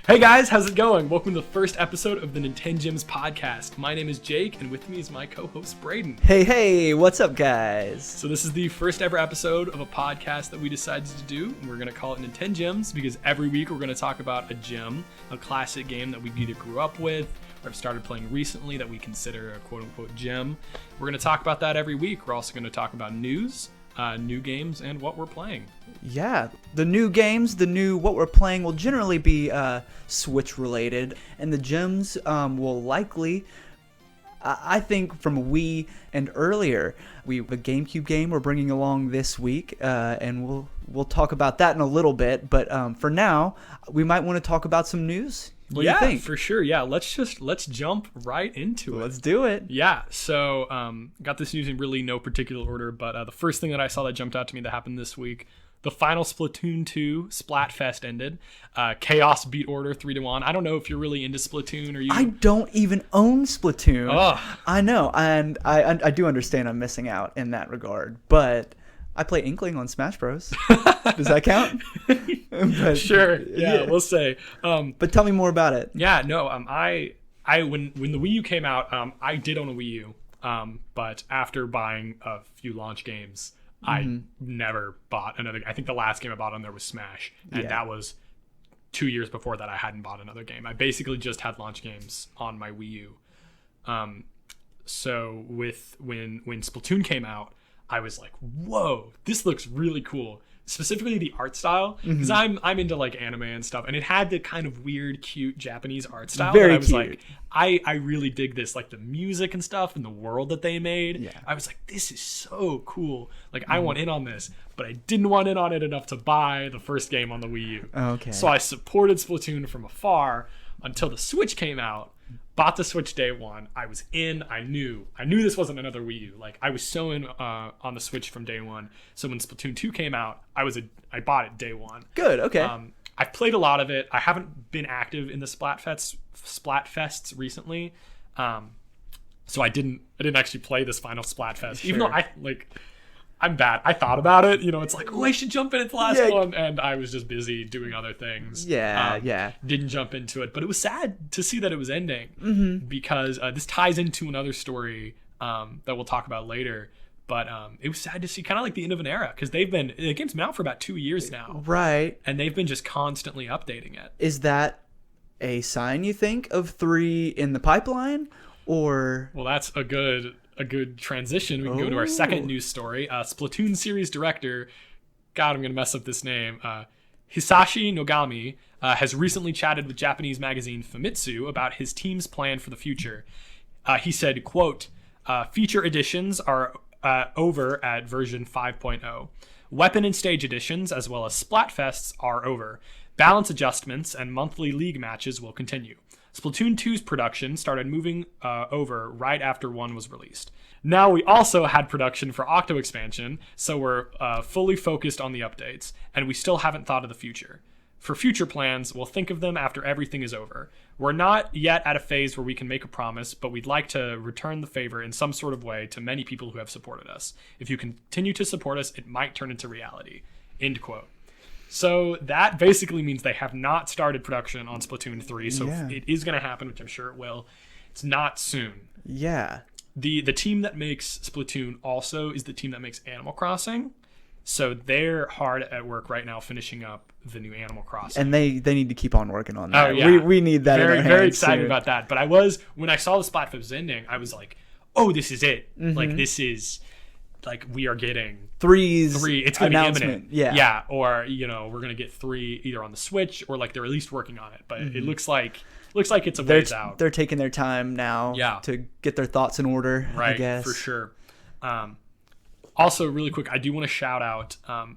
Hey guys, how's it going? Welcome to the first episode of the NintenGems podcast. My name is Jake, and with me is my co-host Braydon. Hey, what's up, guys? So this is the first ever episode of a podcast that we decided to do, and we're going to call it NintenGems because every week we're going to talk about a gem, a classic game that we either grew up with or have started playing recently that we consider a quote-unquote gem. We're going to talk about that every week. We're also going to talk about news, new games, and what we're playing. Yeah, the new games, what we're playing will generally be Switch related, and the gems will likely, I think, from Wii and earlier. We have a GameCube game we're bringing along this week, and we'll talk about that in a little bit. But for now, we might want to talk about some news. What do you think? For sure. Yeah, let's jump right into it. Let's do it. Yeah, so got this news in really no particular order, but the first thing that I saw that jumped out to me that happened this week, the final Splatoon 2 Splatfest ended. Chaos beat Order 3-1. I don't know if you're really into Splatoon or you. I don't even own Splatoon. Ugh. I know, and I do understand I'm missing out in that regard, but I play Inkling on Smash Bros. Does that count? But, sure. Yeah, we'll say. But tell me more about it. Yeah, no. I when the Wii U came out, I did own a Wii U. But after buying a few launch games, I never bought another. I think the last game I bought on there was Smash, and that was 2 years before that. I hadn't bought another game. I basically just had launch games on my Wii U. So when Splatoon came out, I was like, whoa, this looks really cool. Specifically the art style, because I'm into like anime and stuff, and it had the kind of weird, cute Japanese art style. Very I was cute. like, I really dig this, like the music and stuff and the world that they made. Yeah. I was like, this is so cool. Like I want in on this, but I didn't want in on it enough to buy the first game on the Wii U. Okay. So I supported Splatoon from afar until the Switch came out. Bought the Switch day one. I was in. I knew this wasn't another Wii U. Like I was so in on the Switch from day one. So when Splatoon 2 came out, I bought it day one. Good. Okay. I've played a lot of it. I haven't been active in the Splatfests recently. So I didn't actually play this final Splatfest, Sure. even though I'm bad. I thought about it. It's like, oh, I should jump in at the last one. And I was just busy doing other things. Yeah. Didn't jump into it. But it was sad to see that it was ending because this ties into another story that we'll talk about later. But it was sad to see kind of like the end of an era because the game's been out for about 2 years now. Right. And they've been just constantly updating it. Is that a sign, you think, of 3 in the pipeline? Or Well, that's a good transition. We can go to our second news story. Splatoon series director, God, I'm going to mess up this name, Hisashi Nogami, has recently chatted with Japanese magazine Famitsu about his team's plan for the future. He said, quote, feature editions are over at version 5.0. Weapon and stage editions, as well as Splatfests, are over. Balance adjustments and monthly league matches will continue. Splatoon 2's production started moving over right after 1 was released. Now we also had production for Octo expansion, so we're fully focused on the updates, and we still haven't thought of the future. For future plans, we'll think of them after everything is over. We're not yet at a phase where we can make a promise, but we'd like to return the favor in some sort of way to many people who have supported us. If you continue to support us, it might turn into reality. End quote. So that basically means they have not started production on Splatoon 3. So it is going to happen, which I'm sure it will. It's not soon. Yeah. The team that makes Splatoon also is the team that makes Animal Crossing. So they're hard at work right now finishing up the new Animal Crossing. And they need to keep on working on that. Oh, yeah. We need that in our hands very excited soon. about that. But when I saw the Splatfest ending, I was like, oh, this is it. Like this is... Like we are getting 3's it's going to be imminent. Yeah. Or we're going to get 3 either on the Switch or like they're at least working on it. But it looks like it's a ways out. They're taking their time now to get their thoughts in order. Right, I guess. for sure. Also, really quick, I do want to shout out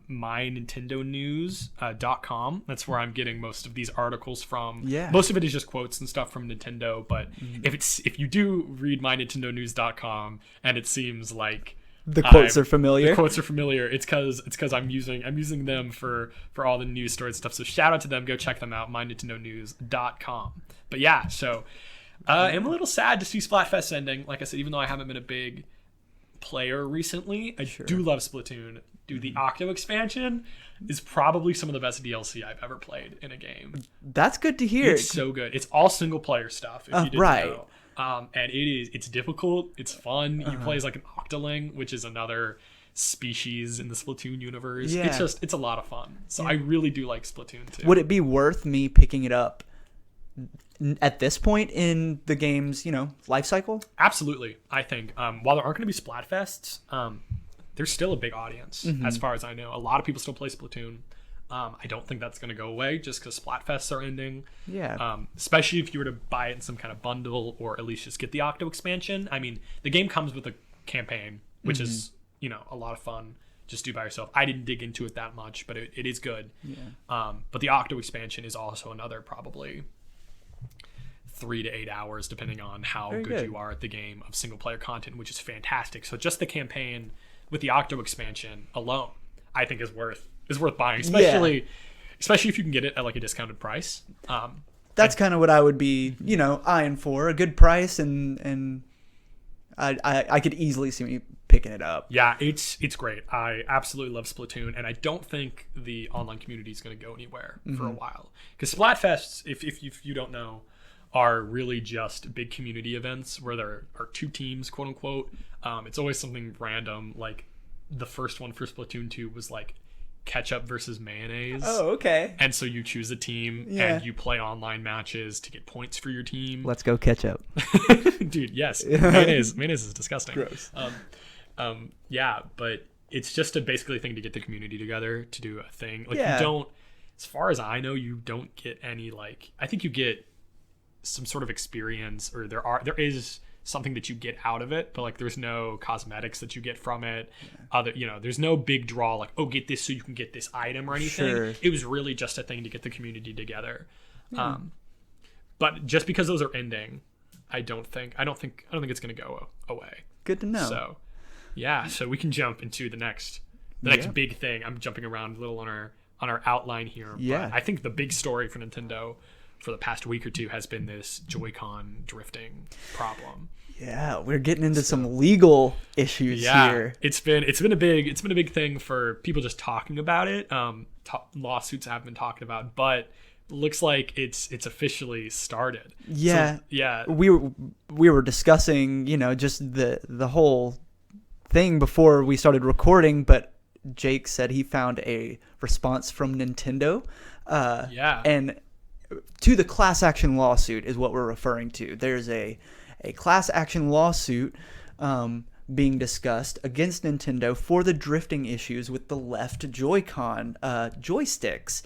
mynintendonews.com. That's where I'm getting most of these articles from. Yeah. Most of it is just quotes and stuff from Nintendo. But if you do read mynintendonews.com and it seems like the quotes are familiar. The quotes are familiar. It's because I'm using them for all the news stories and stuff. So shout out to them. Go check them out. mynintendonews.com. But yeah, so I'm a little sad to see Splatfest ending. Like I said, even though I haven't been a big player recently, I do love Splatoon. Dude, the Octo expansion is probably some of the best DLC I've ever played in a game. That's good to hear. It's so good. It's all single player stuff, if you didn't know. And it's difficult. It's fun. You play as like an Octoling, which is another species in the Splatoon universe. Yeah. It's a lot of fun. So I really do like Splatoon 2. Would it be worth me picking it up at this point in the game's, life cycle? Absolutely. I think while there aren't going to be Splatfests, there's still a big audience, as far as I know. A lot of people still play Splatoon. I don't think that's going to go away just because Splatfests are ending. Yeah. Especially if you were to buy it in some kind of bundle or at least just get the Octo expansion. I mean, the game comes with a campaign, which is, a lot of fun. Just do by yourself. I didn't dig into it that much, but it is good. Yeah. But the Octo expansion is also another probably 3 to 8 hours, depending on how good you are at the game, of single player content, which is fantastic. So just the campaign with the Octo expansion alone, I think is worth buying, especially if you can get it at like a discounted price. That's kind of what I would be, eyeing for, a good price, and I could easily see me picking it up. Yeah, it's great. I absolutely love Splatoon, and I don't think the online community is going to go anywhere for a while. Because Splatfests, if you don't know, are really just big community events where there are two teams, quote unquote. It's always something random. Like the first one for Splatoon 2 was like ketchup versus mayonnaise. Oh, okay. And so you choose a team and you play online matches to get points for your team. Let's go ketchup. Dude, yes. Mayonnaise is disgusting. Gross. Yeah, but it's just a basically thing to get the community together to do a thing. Like you don't, as far as I know, you don't get any I think you get some sort of experience, or there is something that you get out of it, but like there's no cosmetics that you get from it. There's no big draw like, oh, get this so you can get this item or anything. Sure. It was really just a thing to get the community together. But just because those are ending, I don't think it's going to go away. Good to know. So so we can jump into the next big thing. I'm jumping around a little on our outline here, but I think the big story for Nintendo for the past week or two has been this JoyCon drifting problem. Yeah, we're getting into some legal issues here. It's been a big thing for people just talking about it. Lawsuits have been talked about, but looks like it's officially started. Yeah. So, we were discussing, just the whole thing before we started recording, but Jake said he found a response from Nintendo. And to the class action lawsuit is what we're referring to. There's a class action lawsuit being discussed against Nintendo for the drifting issues with the left Joy-Con joysticks.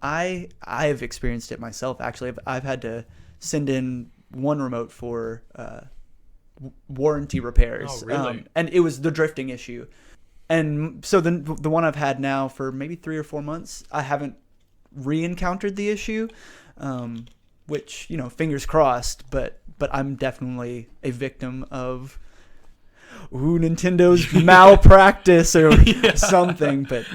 I've experienced it myself, actually. I've had to send in one remote for warranty repairs. Oh, really? And it was the drifting issue. And so the one I've had now for maybe 3 or 4 months, I haven't re-encountered the issue, which, fingers crossed, but I'm definitely a victim of Nintendo's malpractice or something. But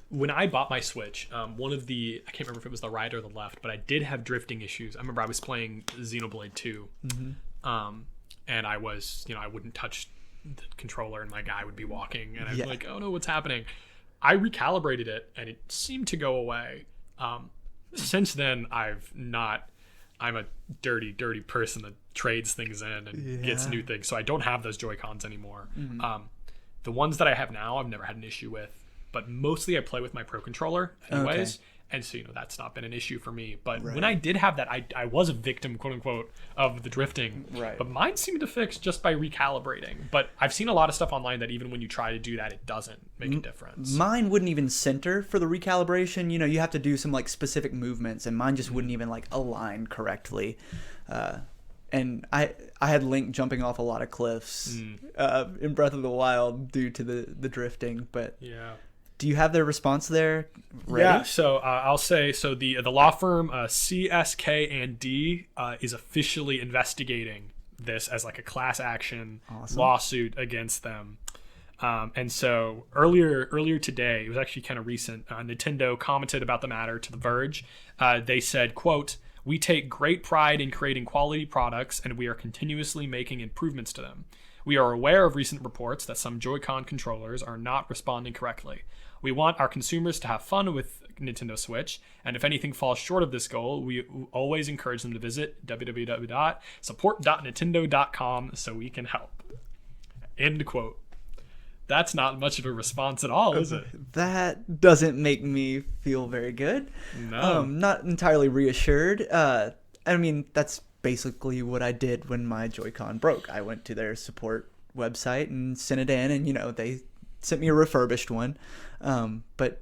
when I bought my Switch, one of the, I can't remember if it was the right or the left, but I did have drifting issues. I remember I was playing Xenoblade 2, and I was, I wouldn't touch the controller and my guy would be walking, and I was like, oh no, what's happening? I recalibrated it and it seemed to go away. Since then, I'm a dirty person that trades things in and gets new things. So I don't have those Joy-Cons anymore. The ones that I have now, I've never had an issue with, but mostly I play with my Pro Controller anyways. Okay. And so, that's not been an issue for me. But when I did have that, I was a victim, quote unquote, of the drifting. Right. But mine seemed to fix just by recalibrating. But I've seen a lot of stuff online that even when you try to do that, it doesn't make a difference. Mine wouldn't even center for the recalibration. You have to do some specific movements, and mine just wouldn't even align correctly. And I had Link jumping off a lot of cliffs in Breath of the Wild due to the drifting. But do you have their response there ready? Yeah, so I'll say, so the law firm CSK&D is officially investigating this as a class action lawsuit against them. And so earlier today, it was actually kind of recent, Nintendo commented about the matter to The Verge. They said, quote, "We take great pride in creating quality products, and we are continuously making improvements to them. We are aware of recent reports that some JoyCon controllers are not responding correctly. We want our consumers to have fun with Nintendo Switch, and if anything falls short of this goal, we always encourage them to visit www.support.nintendo.com so we can help. End quote. That's not much of a response at all, is it? That doesn't make me feel very good. No. Not entirely reassured. I mean, that's basically what I did when my Joy-Con broke. I went to their support website and sent it in, and they sent me a refurbished one. But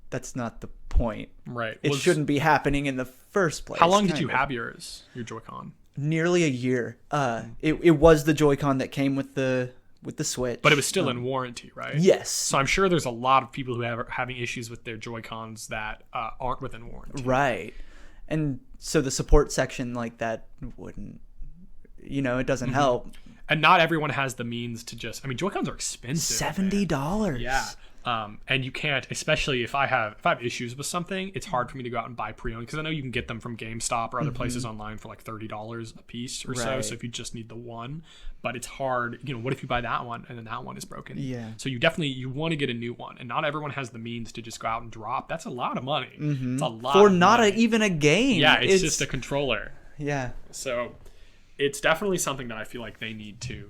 that's not the point. Right. It shouldn't be happening in the first place. How long did you have your Joy-Con? Nearly a year. It was the Joy-Con that came with the Switch. But it was still in warranty, right? Yes. So I'm sure there's a lot of people who are having issues with their Joy-Cons that aren't within warranty. Right. And so the support section like that wouldn't, it doesn't help. And not everyone has the means to just, Joy-Cons are expensive. $70. Yeah. And you can't, especially if I have issues with something, it's hard for me to go out and buy pre-owned because I know you can get them from GameStop or other places online for like $30 a piece or so. So if you just need the one, but it's hard, what if you buy that one and then that one is broken? Yeah. So you want to get a new one, and not everyone has the means to just go out and drop. That's a lot of money. It's a lot for of not money. even a game. Yeah, it's just a controller. Yeah. So it's definitely something that I feel like they need to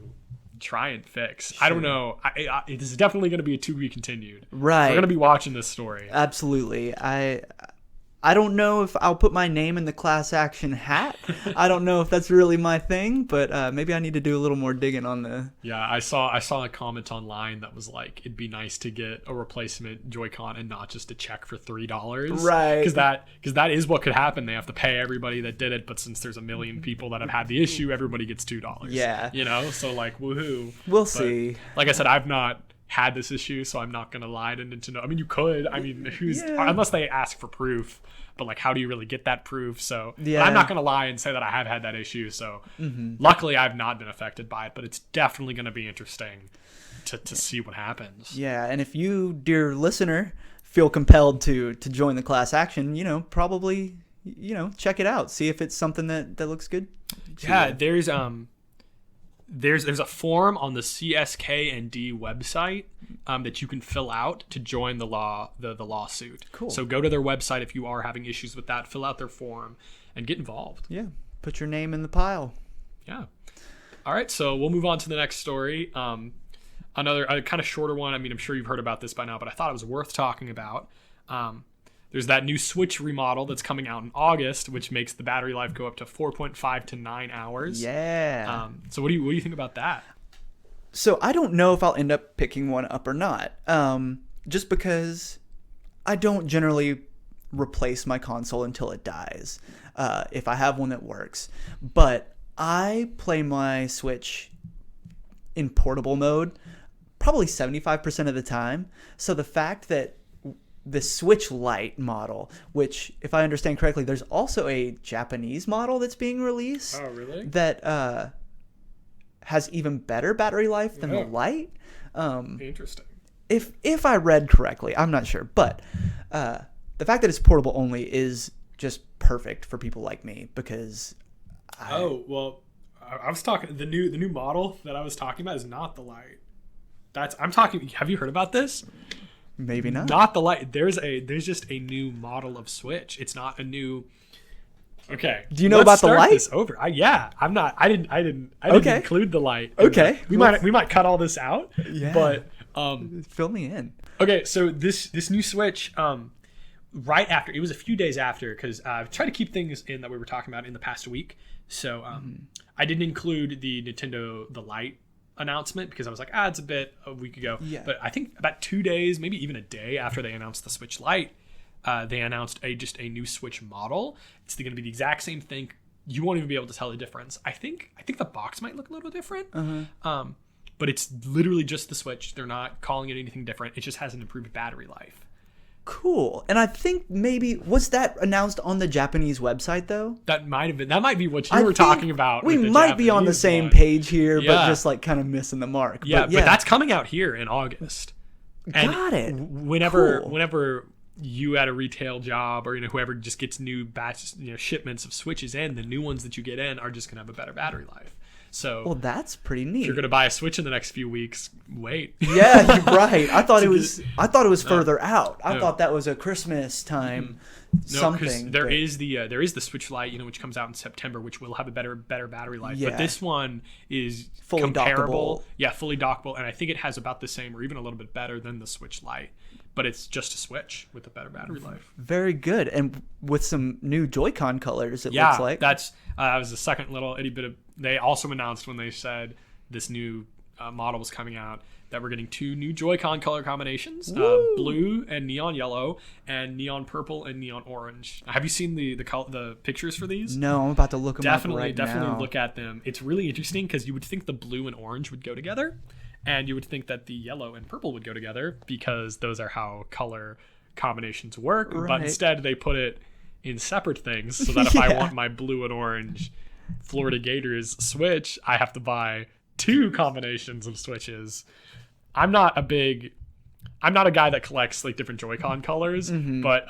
try and fix. Sure. I don't know. This is definitely going to be a to be continued. Right. We're going to be watching this story. Absolutely. I don't know if I'll put my name in the class action hat. I don't know if that's really my thing, but maybe I need to do a little more digging on the... Yeah, I saw a comment online that was like, it'd be nice to get a replacement Joy-Con and not just a check for $3. Right. Because that is what could happen. They have to pay everybody that did it, but since there's a million people that have had the issue, everybody gets $2. Yeah. So like, woohoo. We'll see. Like I said, I've not had this issue, so I'm not gonna lie to Nintendo. You could. Unless they ask for proof, but like, how do you really get that proof? So I'm not gonna lie and say that I have had that issue. So luckily, I've not been affected by it, but it's definitely gonna be interesting to see what happens. Yeah, and if you, dear listener, feel compelled to join the class action, probably check it out, see if it's something that looks good. Yeah, there's a form on the CSK&D website that you can fill out to join the lawsuit. Cool. So go to their website if you are having issues with that, fill out their form, and get involved. Yeah, put your name in the pile. Yeah. All right, so we'll move on to the next story. Another kind of shorter one. I'm sure you've heard about this by now, but I thought it was worth talking about. There's that new Switch remodel that's coming out in August, which makes the battery life go up to 4.5 to 9 hours. Yeah. So what do you think about that? So I don't know if I'll end up picking one up or not. Just because I don't generally replace my console until it dies. If I have one that works. But I play my Switch in portable mode probably 75% of the time. So the fact that the Switch Lite model, which, if I understand correctly, there's also a Japanese model that's being released. Oh, really? That has even better battery life than the Lite. Interesting. If I read correctly, I'm not sure, but the fact that it's portable only is just perfect for people like me because. I was talking the new model that I was talking about is not the Lite. Have you heard about this? Maybe not. Not the Lite. There's just a new model of Switch. It's not a new. Okay. Do you know about the Lite? This over. I didn't include the Lite. Okay. We might cut all this out. Yeah. But fill me in. Okay, so this new Switch, right after, it was a few days after, because I've tried to keep things in that we were talking about in the past week. So I didn't include the Lite announcement because I was like, it's a week ago. Yeah. But I think about 2 days, maybe even a day after they announced the Switch Lite, they announced a new Switch model. It's going to be the exact same thing. You won't even be able to tell the difference. I think the box might look a little different. But it's literally just the Switch. They're not calling it anything different. It just has an improved battery life. Cool. And I think was that announced on the Japanese website though? That might have been. That might be what you were talking about. We might be on the same page here, but just like kind of missing the mark. Yeah, but that's coming out here in August. Got it. Whenever you at a retail job or whoever just gets new batch shipments of Switches in, the new ones that you get in are just gonna have a better battery life. So Well, that's pretty neat. if you're gonna buy a Switch in the next few weeks, wait. Yeah, you're right. I thought it was further out. I No. thought that was a Christmas time No, because something. there but- is the Switch Lite, which comes out in September, which will have a better battery life. Yeah. But this one is Fully comparable. dockable. Yeah, fully dockable, and I think it has about the same or even a little bit better than the Switch Lite. But it's just a Switch with a better battery life. Very good, and with some new JoyCon colors. It Yeah, looks like that was the second little itty bit of. They also announced when they said this new model was coming out that we're getting 2 new JoyCon color combinations: blue and neon yellow, and neon purple and neon orange. Have you seen the pictures for these? No, I'm about to look them Definitely, up right definitely now. look at them. It's really interesting because you would think the blue and orange would go together, and you would think that the yellow and purple would go together because those are how color combinations work. But Right. instead, they put it in separate things so that if I Yeah. want my blue and orange Florida Gators Switch, I have to buy 2 combinations of Switches. I'm not a guy that collects like different Joy-Con colors, but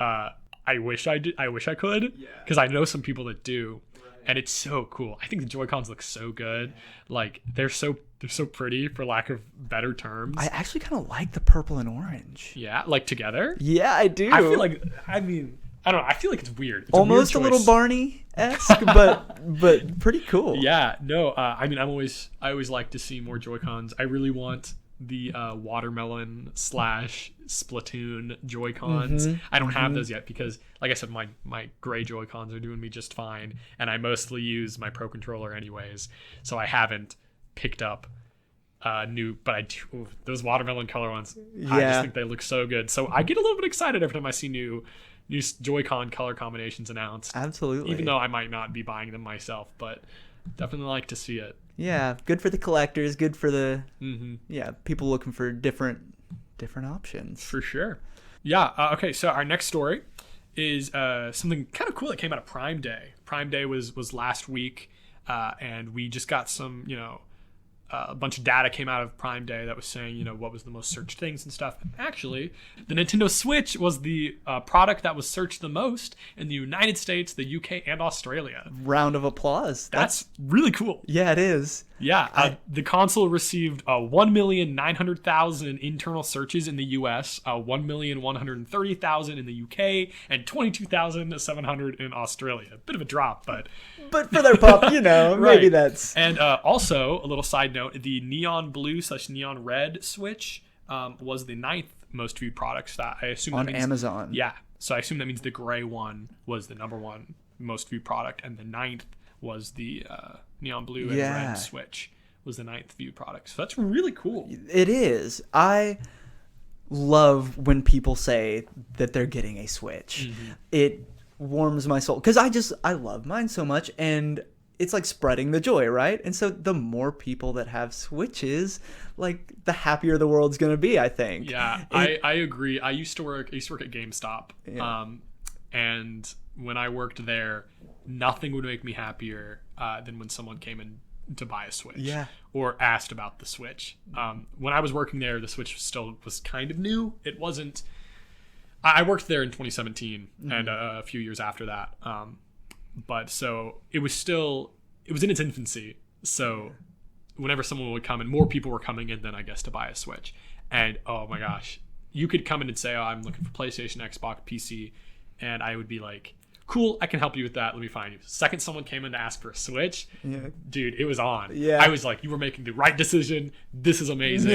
I wish I did. I wish I could, because I know some people that do, and it's so cool. I think the Joy-Cons look so good. Like they're so pretty, for lack of better terms. I actually kind of like the purple and orange. Yeah, like together. Yeah, I do. I feel like I don't know. I feel like it's weird. It's almost a weird little choice. Barney-esque, but pretty cool. Yeah, no. I always like to see more Joy-Cons. I really want the watermelon / Splatoon Joy-Cons. I don't have those yet because, like I said, my gray Joy-Cons are doing me just fine, and I mostly use my Pro Controller anyways, so I haven't picked up new. But I do those watermelon color ones. I just think they look so good. So I get a little bit excited every time I see new Joy-Con color combinations announced. Absolutely. Even though I might not be buying them myself, but definitely like to see it. Yeah, good for the collectors, good for the people looking for different options. For sure. Yeah. Okay. So our next story is something kind of cool that came out of Prime Day. Prime Day was last week, and we just got some, a bunch of data came out of Prime Day that was saying, what was the most searched things and stuff. Actually, the Nintendo Switch was the product that was searched the most in the United States, the UK, and Australia. Round of applause. That's really cool. Yeah, it is. Yeah, the console received 1,900,000 internal searches in the US, 1,130,000 in the UK, and 22,700 in Australia. Bit of a drop, but for their pup, maybe Right. that's. And also, a little side note: the neon blue / neon red Switch was the 9th most viewed product. So I assume On that means, Amazon. Yeah, so I assume that means the gray one was the number 1 most viewed product, and the 9th was the neon blue and red Switch was the 9th viewed product. So that's really cool. It is. I love when people say that they're getting a Switch. It warms my soul because I love mine so much, and it's like spreading the joy, right? And so the more people that have Switches, like the happier the world's gonna be, I think. Yeah, I agree. I used to work at GameStop, and when I worked there, nothing would make me happier than when someone came in to buy a Switch, or asked about the Switch. When I was working there, the Switch was kind of new. It wasn't. I worked there in 2017 and a few years after that, but so it was in its infancy. So whenever someone would come in, more people were coming in than I guess to buy a Switch, and oh my gosh, you could come in and say, "Oh, I'm looking for PlayStation, Xbox, PC," and I would be like, cool, I can help you with that. Let me find you. Second someone came in to ask for a Switch, dude, it was on. Yeah. I was like, you were making the right decision. This is amazing.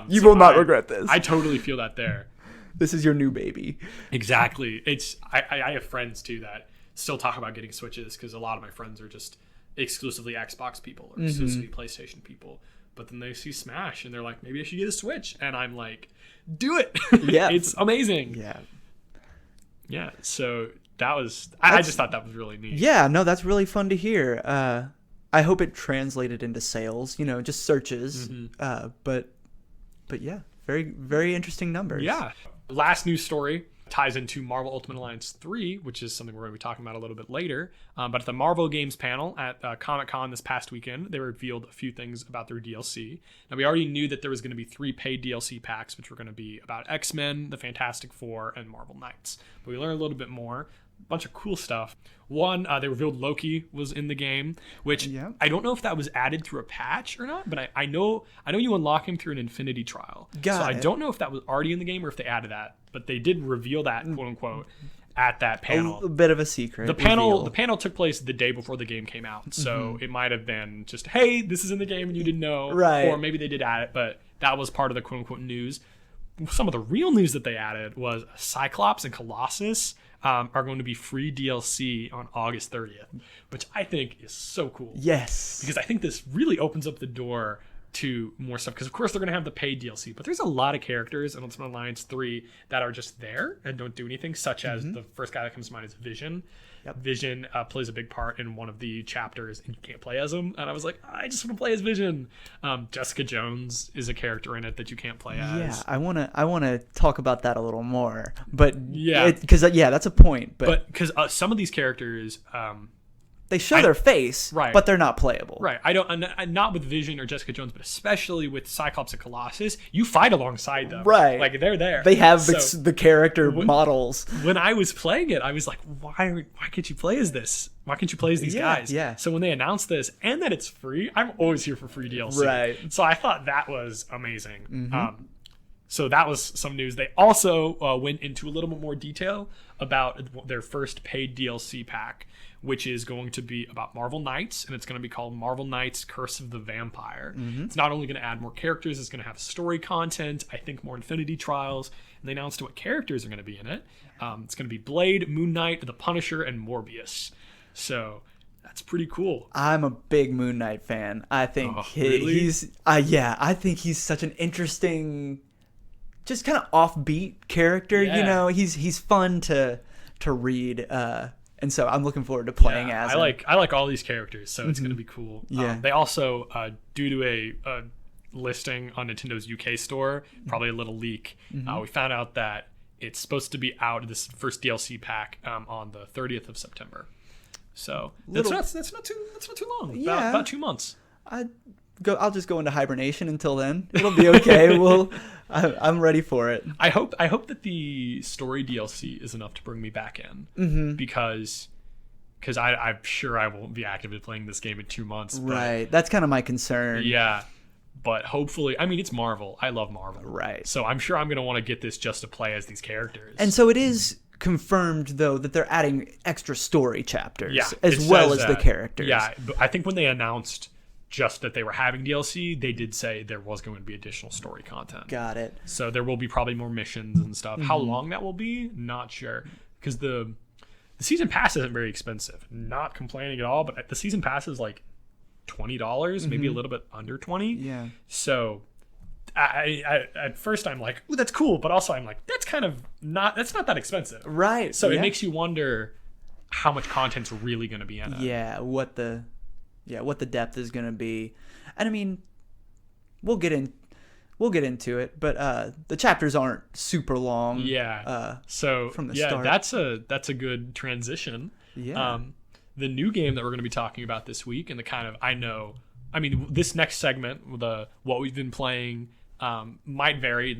You So will not regret this. I totally feel that there. This is your new baby. Exactly. I have friends too that still talk about getting Switches because a lot of my friends are just exclusively Xbox people or exclusively PlayStation people. But then they see Smash and they're like, maybe I should get a Switch. And I'm like, do it. Yeah. It's amazing. Yeah. Yeah. So that was, I just thought that was really neat. Yeah, no, that's really fun to hear. I hope it translated into sales, just searches. But yeah, very, very interesting numbers. Yeah. Last news story ties into Marvel Ultimate Alliance 3, which is something we're going to be talking about a little bit later. But at the Marvel Games panel at Comic-Con this past weekend, they revealed a few things about their DLC. Now, we already knew that there was going to be 3 paid DLC packs, which were going to be about X-Men, the Fantastic Four, and Marvel Knights. But we learned a little bit more. bunch of cool stuff. One, they revealed Loki was in the game, which Yep. I don't know if that was added through a patch or not, but I know you unlock him through an Infinity trial. Got so I it. don't know if that was already in the game or if they added that, but they did reveal that, quote unquote, at that panel. A bit of a secret. The panel took place the day before the game came out, so it might have been just, hey, this is in the game and you didn't know, Right. or maybe they did add it, but that was part of the quote unquote news. Some of the real news that they added was Cyclops and Colossus are going to be free DLC on August 30th, which I think is so cool. Yes. Because I think this really opens up the door to more stuff. Because, of course, they're going to have the paid DLC, but there's a lot of characters in Ultimate Alliance 3 that are just there and don't do anything, such as the first guy that comes to mind is Vision. Yep. Vision plays a big part in one of the chapters, and you can't play as him. And I was like, I just want to play as Vision. Jessica Jones is a character in it that you can't play as. Yeah, I wanna talk about that a little more, but Yeah. because that's a point. But because some of these characters, they show their face, Right. but they're not playable. right? I don't, not with Vision or Jessica Jones, but especially with Cyclops and Colossus, you fight alongside them, Right. Like they're there. They have So the character models. when I was playing it, I was like, why can't you play as this? Why can't you play as these Yeah, guys? yeah. So when they announced this and that it's free, I'm always here for free DLC. Right. So I thought that was amazing. So that was some news. They also went into a little bit more detail about their first paid DLC pack, which is going to be about Marvel Knights, and it's going to be called Marvel Knights Curse of the Vampire. It's not only going to add more characters, it's going to have story content, I think more Infinity Trials, and they announced what characters are going to be in it. It's going to be Blade, Moon Knight, The Punisher, and Morbius. So that's pretty cool. I'm a big Moon Knight fan. I think Really? he's I think he's such an interesting, just kind of offbeat character. Yeah. You know, he's fun to read. And so I'm looking forward to playing Yeah, as him. I like all these characters, so it's going to be cool. Yeah. They also, due to a listing on Nintendo's UK store, probably a little leak, we found out that it's supposed to be out, this first DLC pack, on the 30th of September. So that's not too long. Yeah. About 2 months. I'll just go into hibernation until then. It'll be okay. I'm ready for it. I hope that the story DLC is enough to bring me back in, because I'm sure I won't be actively playing this game in 2 months. But Right. That's kind of my concern. yeah, but hopefully, I mean, it's Marvel. I love Marvel. Right. So I'm sure I'm going to want to get this just to play as these characters. And so it is confirmed, though, that they're adding extra story chapters yeah, as it well says as the that. characters. Yeah, but I think when they announced just that they were having DLC, they did say there was going to be additional story content. Got it. So there will be probably more missions and stuff. How long that will be, not sure. Because the season pass isn't very expensive. Not complaining at all, but the season pass is like $20, maybe a little bit under 20. Yeah. So I at first I'm like, ooh, that's cool, but also I'm like, that's not that expensive. Right. So yeah. it makes you wonder how much content's really going to be in it. Yeah, what the depth is going to be. And I mean, we'll get into it, but the chapters aren't super long. Yeah. So from the yeah, start. that's a good transition. Yeah. The new game that we're going to be talking about this week, and this next segment, what we've been playing, might vary.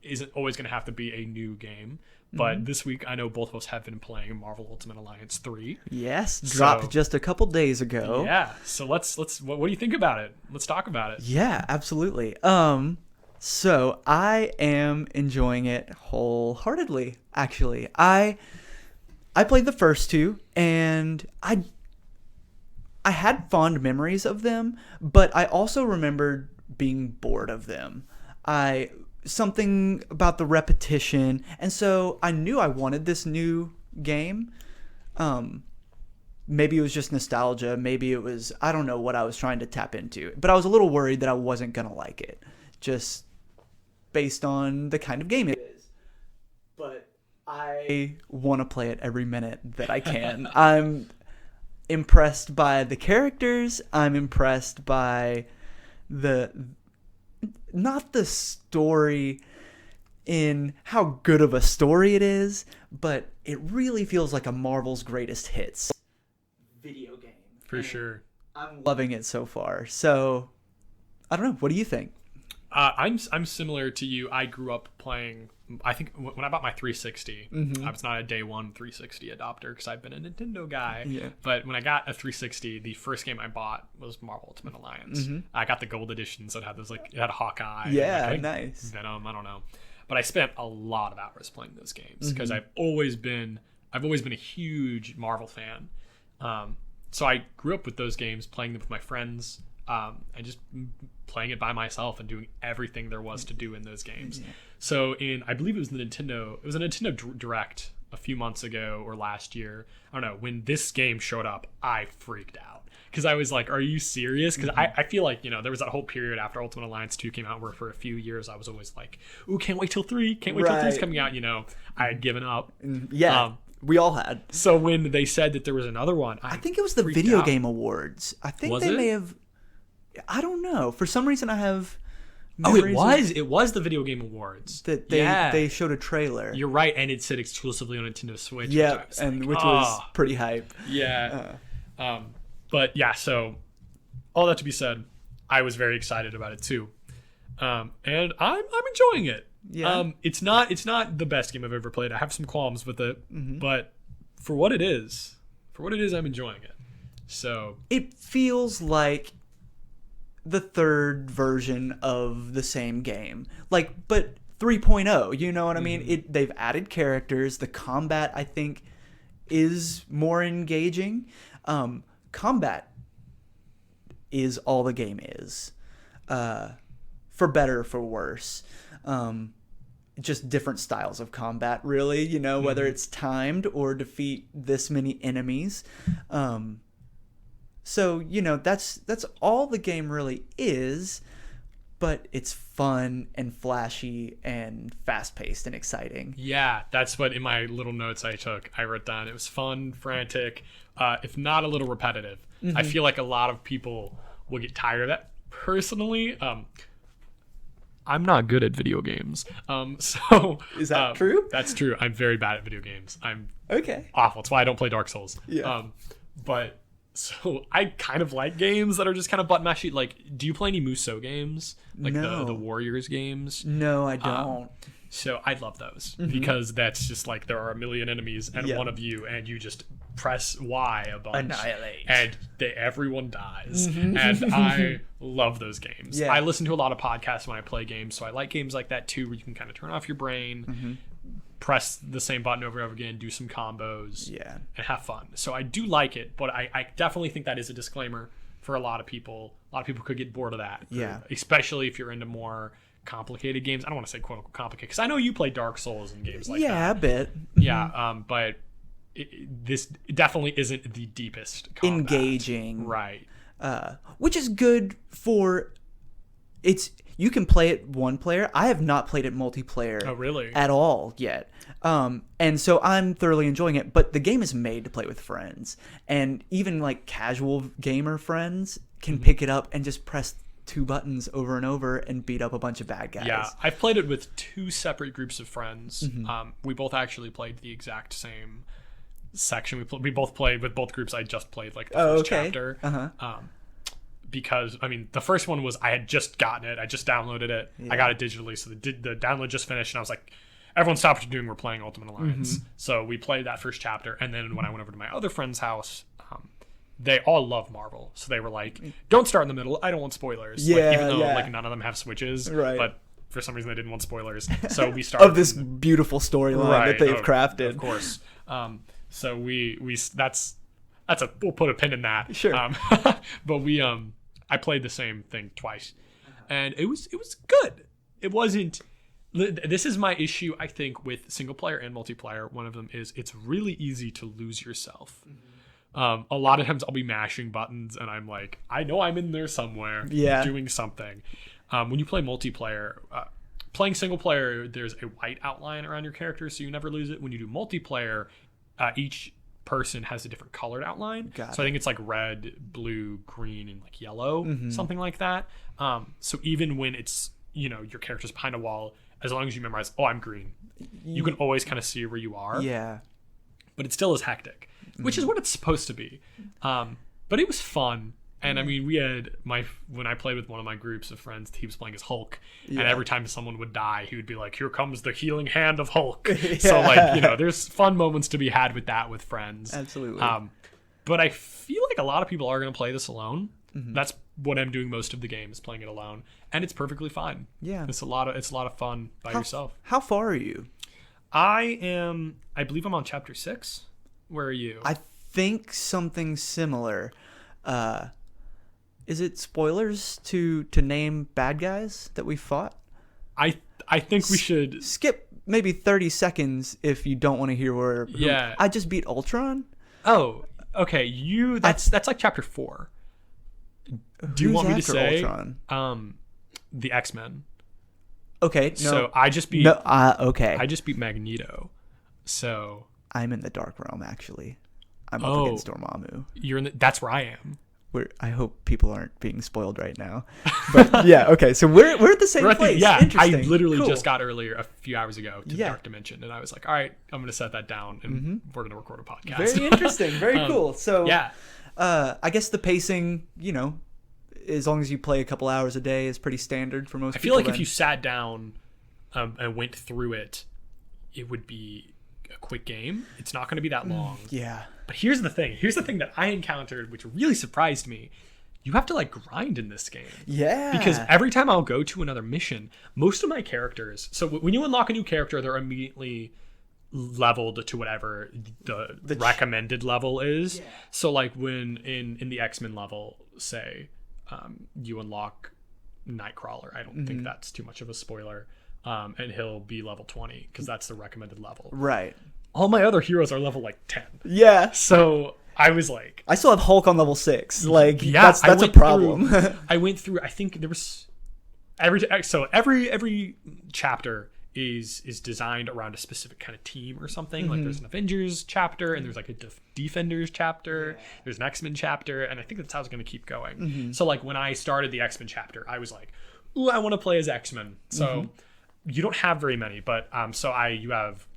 Isn't always going to have to be a new game. But this week, I know both of us have been playing Marvel Ultimate Alliance 3. Yes, dropped just a couple days ago. Yeah. So let's what do you think about it? Let's talk about it. Yeah, absolutely. So I am enjoying it wholeheartedly, actually. I played the first two, and I had fond memories of them, but I also remembered being bored of them. Something about the repetition, and so I knew I wanted this new game. Maybe it was just nostalgia, maybe it was, I don't know what I was trying to tap into, but I was a little worried that I wasn't gonna like it, just based on the kind of game it is. But I want to play it every minute that I can. I'm impressed by the characters. I'm impressed by not the story in how good of a story it is, but it really feels like a Marvel's greatest hits video game. For sure. I'm loving it so far. So, I don't know. What do you think? I'm similar to you. I grew up playing. I think when I bought my 360, I was not a day one 360 adopter because I've been a Nintendo guy. Yeah. But when I got a 360, the first game I bought was Marvel Ultimate Alliance. I got the gold edition, so it had those it had Hawkeye. Yeah, and, nice. Venom. I don't know, but I spent a lot of hours playing those games because I've always been a huge Marvel fan. So I grew up with those games, playing them with my friends. And just playing it by myself and doing everything there was to do in those games. So I believe it was a Nintendo Direct a few months ago or last year. I don't know, when this game showed up, I freaked out because I was like, are you serious? Because I feel like, there was that whole period after Ultimate Alliance 2 came out where for a few years I was always like, ooh, can't wait till 3 till 3's coming out. I had given up. Yeah. We all had. So when they said that there was another one, I think it was the Video Game Awards. I think they may have. I don't know. For some reason, I have. It was. It was the Video Game Awards. That they showed a trailer. You're right, and it said exclusively on Nintendo Switch. Yeah, which was pretty hype. Yeah. But yeah, so all that to be said, I was very excited about it too, and I'm enjoying it. Yeah. It's not the best game I've ever played. I have some qualms with it, but for what it is, I'm enjoying it. So it feels like the third version of the same game, but 3.0. You know what I mean? They've added characters. The combat, I think, is more engaging. Combat is all the game is, for better or for worse. Just different styles of combat, really. Whether it's timed or defeat this many enemies. So, that's all the game really is, but it's fun and flashy and fast-paced and exciting. Yeah, that's what in my little notes I wrote down. It was fun, frantic, if not a little repetitive. I feel like a lot of people will get tired of that. Personally, I'm not good at video games. So is that true? That's true. I'm very bad at video games. I'm okay. Awful. That's why I don't play Dark Souls. Yeah. But so I kind of like games that are just kind of button mashy. Like, do you play any Musou games? Like no. the Warriors games? No, I don't. So I love those because that's just like there are a million enemies and one of you, and you just press Y a bunch, annihilate, and everyone dies. And I love those games. Yeah. I listen to a lot of podcasts when I play games, so I like games like that too, where you can kind of turn off your brain, press the same button over and over again, do some combos, and have fun. So I do like it, but I definitely think that is a disclaimer for a lot of people. A lot of people could get bored of that, especially if you're into more complicated games. I don't want to say quote unquote complicated because I know you play Dark Souls and games like that. Yeah, a bit. Yeah, but this definitely isn't the deepest combat. Engaging, right? Which is good for it's. You can play it one player. I have not played it multiplayer. Oh, really? At all yet. And so I'm thoroughly enjoying it. But the game is made to play with friends, and even like casual gamer friends can pick it up and just press 2 buttons over and over and beat up a bunch of bad guys. Yeah, I've played it with 2 separate groups of friends. We both actually played the exact same section. We both played with both groups. I just played like the first chapter. Because the first one was I had just gotten it. I just downloaded it. I got it digitally, so the download just finished, and I was like, everyone stop what you're doing. We're playing Ultimate Alliance. So we played that first chapter, and then when I went over to my other friend's house, they all love Marvel, so they were like, don't start in the middle. I don't want spoilers. Even though none of them have Switches, but for some reason they didn't want spoilers. So we started of this beautiful storyline that they've crafted. Of course. So we'll put a pin in that. Sure. But I played the same thing twice, and it was good. It wasn't. This is my issue, I think, with single player and multiplayer. One of them is it's really easy to lose yourself. A lot of times I'll be mashing buttons and I'm like, I know I'm in there somewhere doing something. When you play multiplayer, playing single player, there's a white outline around your character, so you never lose it. When you do multiplayer, each person has a different colored outline. I think it's like red, blue, green, and like yellow, something like that. So even when it's, your character's behind a wall, as long as you memorize, I'm green, you can always kind of see where you are. Yeah. But it still is hectic, which is what it's supposed to be. But it was fun. And I mean, we had when I played with one of my groups of friends, he was playing as Hulk, and every time someone would die, he would be like, "Here comes the healing hand of Hulk." So like, there's fun moments to be had with that with friends. Absolutely. But I feel like a lot of people are going to play this alone. That's what I'm doing most of the game, is playing it alone, and it's perfectly fine. Yeah, it's a lot of fun by yourself. How far are you? I believe I'm on chapter 6. Where are you? I think something similar. Is it spoilers to name bad guys that we fought? I think we should skip maybe 30 seconds if you don't want to hear where. Yeah. I just beat Ultron. Oh, okay. That's like chapter 4. Do you want me to say Ultron? The X-Men? Okay. No. So I just beat. No. Okay. I just beat Magneto. So I'm in the Dark Realm actually. I'm up against Dormammu. You're in. That's where I am. I hope people aren't being spoiled right now. But yeah, okay. So we're at the same place. I literally just got earlier a few hours ago to the Dark Dimension, and I was like, all right, I'm going to set that down, and we're going to record a podcast. Very interesting. Very cool. So yeah, I guess the pacing, as long as you play a couple hours a day, is pretty standard for most people. I feel like if you sat down and went through it, it would be a quick game. It's not going to be that long. Yeah. But here's the thing that I encountered, which really surprised me. You have to like grind in this game. Yeah. Because every time I'll go to another mission, most of my characters, so when you unlock a new character, they're immediately leveled to whatever the recommended level is. Yeah. So like when in the X-Men level, say, you unlock Nightcrawler. I don't think that's too much of a spoiler. And he'll be level 20 because that's the recommended level. Right. All my other heroes are level like 10. Yeah. So I was like, I still have Hulk on level 6. Like, yeah, that's a problem. I went through. I think there was every chapter is designed around a specific kind of team or something. Like there's an Avengers chapter, and there's like a Defenders chapter. Yeah. There's an X-Men chapter, and I think that's how it's going to keep going. So like when I started the X-Men chapter, I was like, ooh, I want to play as X-Men. So. You don't have very many, but so I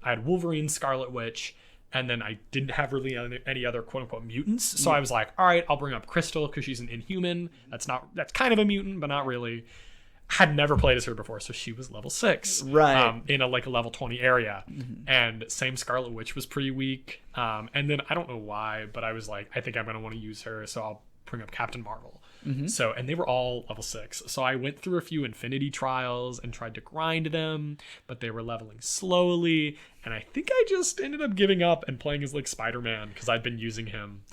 had Wolverine, Scarlet Witch, and then I didn't have really any other quote unquote mutants. So I was like, all right, I'll bring up Crystal because she's an Inhuman. That's kind of a mutant, but not really. Had never played as her before, so she was level 6, right? In a level 20 area, and same Scarlet Witch was pretty weak. And then I don't know why, but I was like, I think I'm gonna want to use her, so I'll bring up Captain Marvel. So, and they were all level 6. So I went through a few Infinity Trials and tried to grind them, but they were leveling slowly. And I think I just ended up giving up and playing as like Spider-Man because I'd been using him.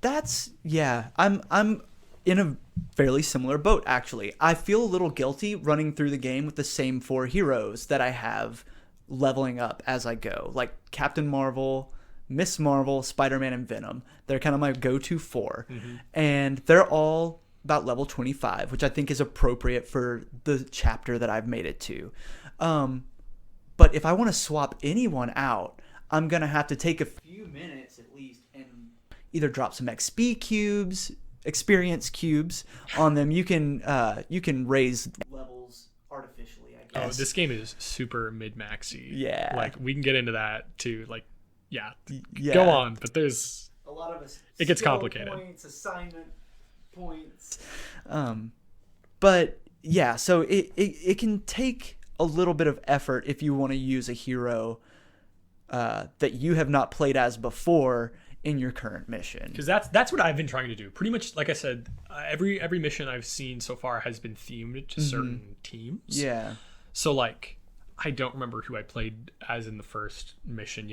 I'm in a fairly similar boat, actually. I feel a little guilty running through the game with the same 4 heroes that I have leveling up as I go. Like Captain Marvel, Miss Marvel, Spider-Man, and Venom. They're kind of my go-to 4. And they're all about level 25, which I think is appropriate for the chapter that I've made it to. But if I want to swap anyone out, I'm going to have to take a few minutes at least and either drop some XP cubes, experience cubes on them. You can raise levels artificially, I guess. Oh, this game is super mid-maxy. Yeah. Like, we can get into that too. Like, yeah. Go on, but there's a lot of us. It gets complicated. Points, assignment points. But yeah, so it can take a little bit of effort if you want to use a hero that you have not played as before in your current mission. Because that's what I've been trying to do. Pretty much, like I said, every mission I've seen so far has been themed to certain teams. Yeah. So like, I don't remember who I played as in the first mission.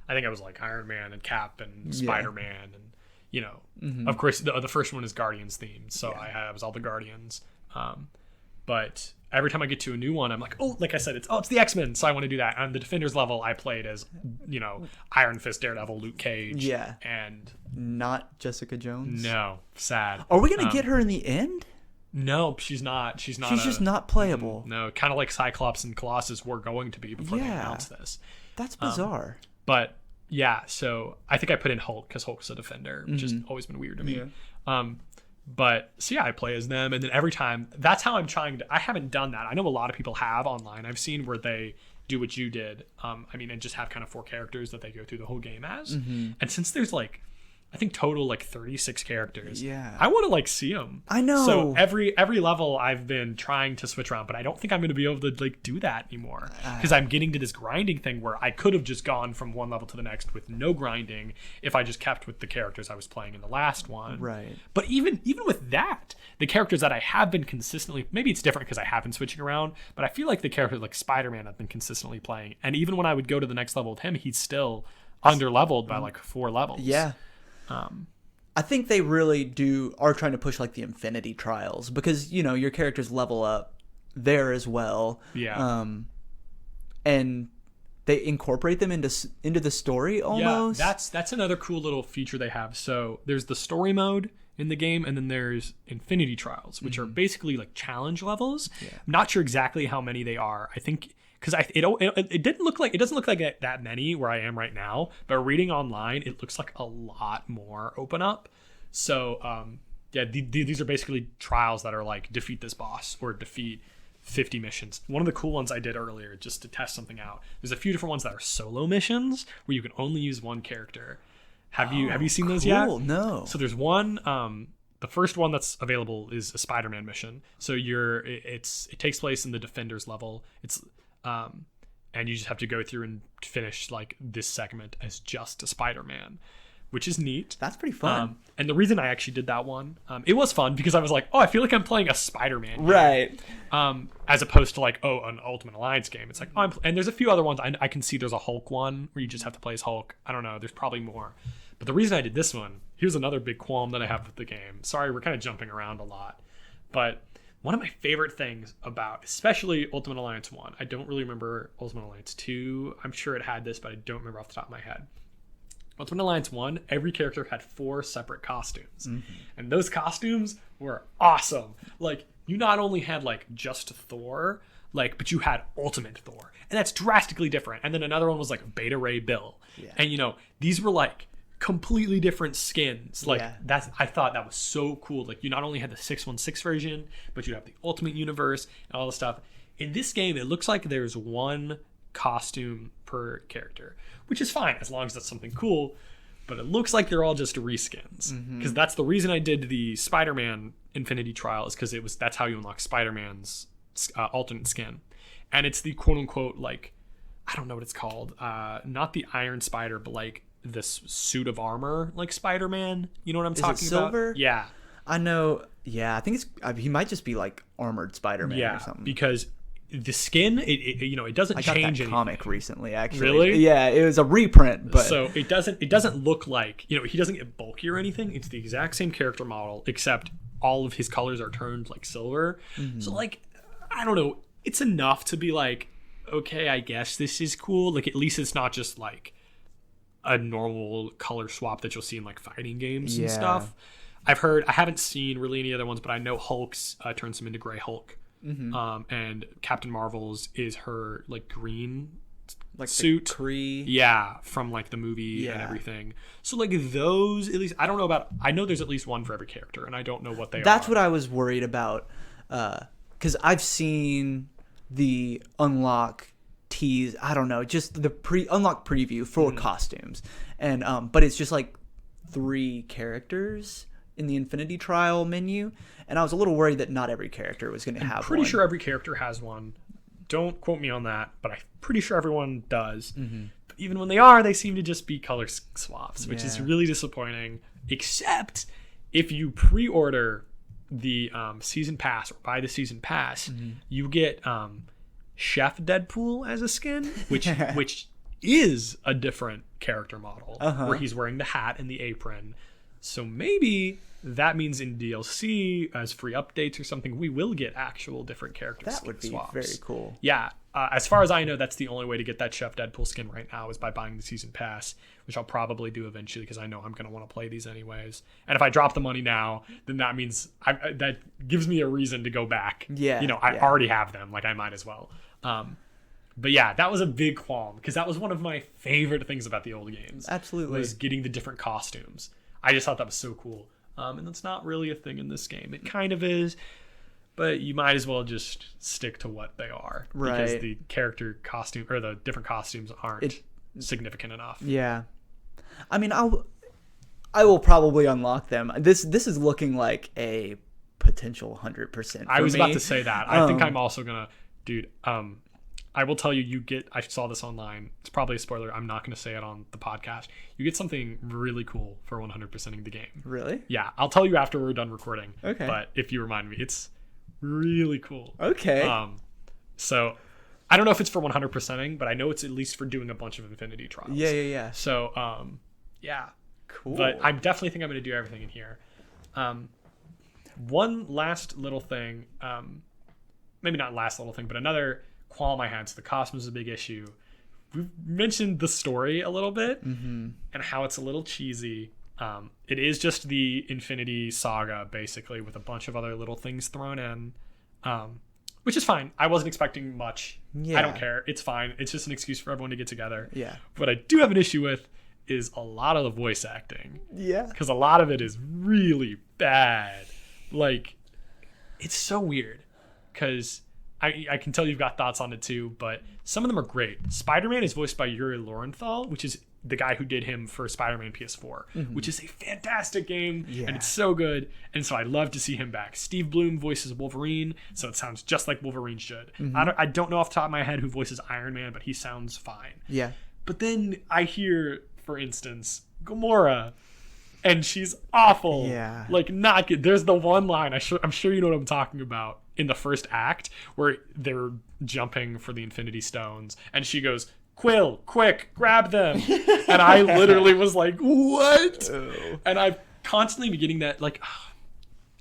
I think I was like Iron Man and Cap and Spider-Man and of course the first one is Guardians themed, so I was all the Guardians. But every time I get to a new one, I'm like, oh, like I said, it's the X-Men, so I want to do that. On the Defenders level, I played as Iron Fist, Daredevil, Luke Cage, and not Jessica Jones. No, sad. Are we gonna get her in the end? No, she's not. She's just not playable. No, kind of like Cyclops and Colossus were going to be before they announced this. That's bizarre. But yeah, so I think I put in Hulk because Hulk's a defender, which has always been weird to me. But so yeah, I play as them, and then every time, that's how I'm trying to. I haven't done that. I know a lot of people have online. I've seen where they do what you did. And just have kind of 4 characters that they go through the whole game as. And since there's like I think total like 36 characters. Yeah. I want to like see them. I know. So every level I've been trying to switch around, but I don't think I'm going to be able to like do that anymore because I'm getting to this grinding thing where I could have just gone from one level to the next with no grinding if I just kept with the characters I was playing in the last one. Right. But even with that, the characters that I have been consistently, maybe it's different because I have been switching around, but I feel like the characters like Spider-Man I've been consistently playing. And even when I would go to the next level with him, he's still under-leveled by like 4 levels. Yeah. I think they really are trying to push like the Infinity Trials because, you know, your characters level up there as well. Yeah. And they incorporate them into the story almost. Yeah, that's another cool little feature they have. So there's the story mode in the game, and then there's Infinity Trials, which are basically like challenge levels. Yeah. I'm not sure exactly how many they are. I think because it doesn't look like that many where I am right now, but reading online, it looks like a lot more open up. So these are basically trials that are like defeat this boss or defeat 50 missions. One of the cool ones I did earlier just to test something out. There's a few different ones that are solo missions where you can only use one character. Have you seen those yet? No. So there's one. The first one that's available is a Spider-Man mission. So it takes place in the Defenders level. It's and you just have to go through and finish like this segment as just a Spider-Man, which is neat. That's pretty fun. And the reason I actually did that one, it was fun because I was like, oh, I feel like I'm playing a Spider-Man game. Right. As opposed to like, oh, an Ultimate Alliance game. It's like, oh, and there's a few other ones. I can see there's a Hulk one where you just have to play as Hulk. I don't know. There's probably more. But the reason I did this one, here's another big qualm that I have with the game. Sorry, we're kind of jumping around a lot. But one of my favorite things about, especially Ultimate Alliance 1, I don't really remember Ultimate Alliance 2. I'm sure it had this, but I don't remember off the top of my head. Ultimate Alliance 1, every character had 4 separate costumes. Mm-hmm. And those costumes were awesome. Like, you not only had, like, just Thor, like, but you had Ultimate Thor. And that's drastically different. And then another one was, like, Beta Ray Bill. Yeah. And, you know, these were, like, completely different skins. Like, I thought that was so cool. Like, you not only had the 616 version, but you have the Ultimate Universe and all this stuff. In this game, it looks like there's one costume per character, which is fine as long as that's something cool, but it looks like they're all just reskins because that's the reason I did the Spider-Man Infinity Trial, is because that's how you unlock Spider-Man's alternate skin, and it's the quote-unquote, like, I don't know what it's called, not the Iron Spider, but like this suit of armor like Spider-Man, you know what I'm talking about? Silver? Yeah, I know. Yeah, I think he might just be like armored Spider-Man or something. Because the skin, it doesn't change anything. I got that comic recently, actually. Really? Yeah, it was a reprint, but so it doesn't look like, he doesn't get bulky or anything. It's the exact same character model, except all of his colors are turned like silver. Mm-hmm. So like, I don't know, it's enough to be like, okay, I guess this is cool. Like, at least it's not just like a normal color swap that you'll see in like fighting games and stuff. I haven't seen really any other ones, but I know Hulk's turns him into Gray Hulk. Mm-hmm. And Captain Marvel's is her like green like suit, Kree. From like the movie and everything. So like those, at least I don't know about. I know there's at least one for every character, and I don't know what they are. That's what I was worried about, because I've seen the unlock tease. I don't know, just the unlock preview for costumes, and but it's just like 3 characters in the Infinity Trial menu. And I was a little worried that not every character was going to have one. I'm pretty sure every character has one. Don't quote me on that, but I'm pretty sure everyone does. Mm-hmm. But even when they seem to just be color swaps, which is really disappointing. Except if you pre-order the season pass or buy the season pass, you get Chef Deadpool as a skin, which is a different character model, where he's wearing the hat and the apron. So maybe that means in DLC, as free updates or something, we will get actual different character swaps. That would be very cool. Yeah. As far as I know, that's the only way to get that Chef Deadpool skin right now, is by buying the season pass, which I'll probably do eventually because I know I'm going to want to play these anyways. And if I drop the money now, then that means that gives me a reason to go back. Yeah. I already have them. Like, I might as well. But yeah, that was a big qualm because that was one of my favorite things about the old games. Absolutely. Was getting the different costumes. I just thought that was so cool. And that's not really a thing in this game. It kind of is, but you might as well just stick to what they are. Right. Because the character costume, or the different costumes, aren't significant enough. Yeah. I mean, I will probably unlock them. This is looking like a potential 100%. I was about to say that. I think I'm also gonna, dude. I will tell you, I saw this online. It's probably a spoiler. I'm not going to say it on the podcast. You get something really cool for 100%ing the game. Really? Yeah. I'll tell you after we're done recording. Okay. But if you remind me, it's really cool. Okay. So I don't know if it's for 100%ing, but I know it's at least for doing a bunch of Infinity Trials. Yeah. So, yeah. Cool. But I definitely think I'm going to do everything in here. One last little thing, maybe not last little thing, but another qualm I had. So the costume is a big issue. We've mentioned the story a little bit and how it's a little cheesy. It is just the Infinity Saga, basically, with a bunch of other little things thrown in, which is fine. I wasn't expecting much. Yeah. I don't care. It's fine. It's just an excuse for everyone to get together. Yeah. What I do have an issue with is a lot of the voice acting. Yeah. Because a lot of it is really bad. Like, it's so weird. Because I can tell you've got thoughts on it too, but some of them are great. Spider-Man is voiced by Yuri Lowenthal, which is the guy who did him for Spider-Man PS4, which is a fantastic game, and it's so good, and so I love to see him back. Steve Blum voices Wolverine, so it sounds just like Wolverine should. I don't know off the top of my head who voices Iron Man, but he sounds fine. Yeah. But then I hear, for instance, Gamora, and she's awful. Yeah. Like, not good. There's the one line, I'm sure you know what I'm talking about, in the first act, where they're jumping for the Infinity Stones, and she goes, "Quill, quick, grab them." And I literally was like, what? Oh. And I've constantly been getting that, like,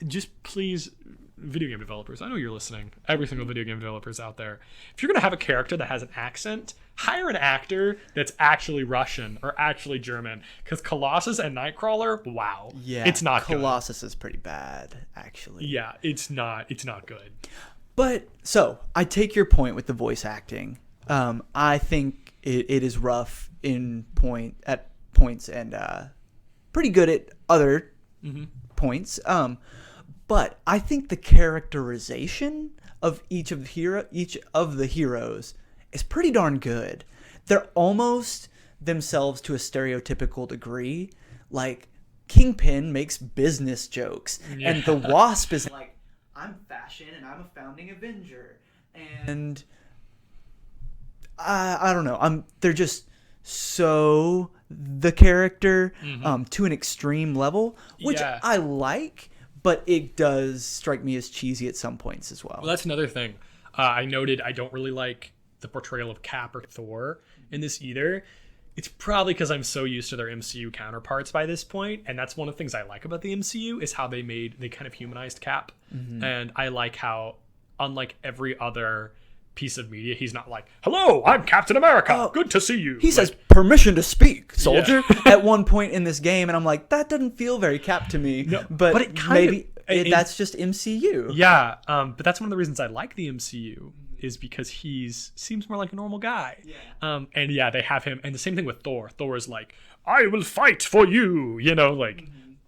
just please, video game developers, I know you're listening, every single video game developers out there, if you're going to have a character that has an accent, hire an actor that's actually Russian or actually German, because Colossus and Nightcrawler, wow. Yeah. It's not Colossus is pretty bad, actually. Yeah, it's not good. But, so, I take your point with the voice acting. I think it is rough at points and pretty good at other points. But I think the characterization of each of the heroes is pretty darn good. They're almost themselves to a stereotypical degree. Like, Kingpin makes business jokes, and the Wasp is like, I'm fashion and I'm a founding Avenger. And I don't know. They're just so the character to an extreme level, which I like, but it does strike me as cheesy at some points as well. Well, that's another thing. I noted I don't really like the portrayal of Cap or Thor in this either. It's probably because I'm so used to their MCU counterparts by this point, and that's one of the things I like about the MCU is how they kind of humanized Cap. And I like how, unlike every other piece of media, he's not like, "Hello, I'm Captain America. Good to see you." He says, "Permission to speak, soldier," at one point in this game, and I'm like, that doesn't feel very Cap to me. No, but it that's just MCU. Yeah, but that's one of the reasons I like the MCU is because seems more like a normal guy. And they have him, and the same thing with Thor. Thor is like, "I will fight for you,"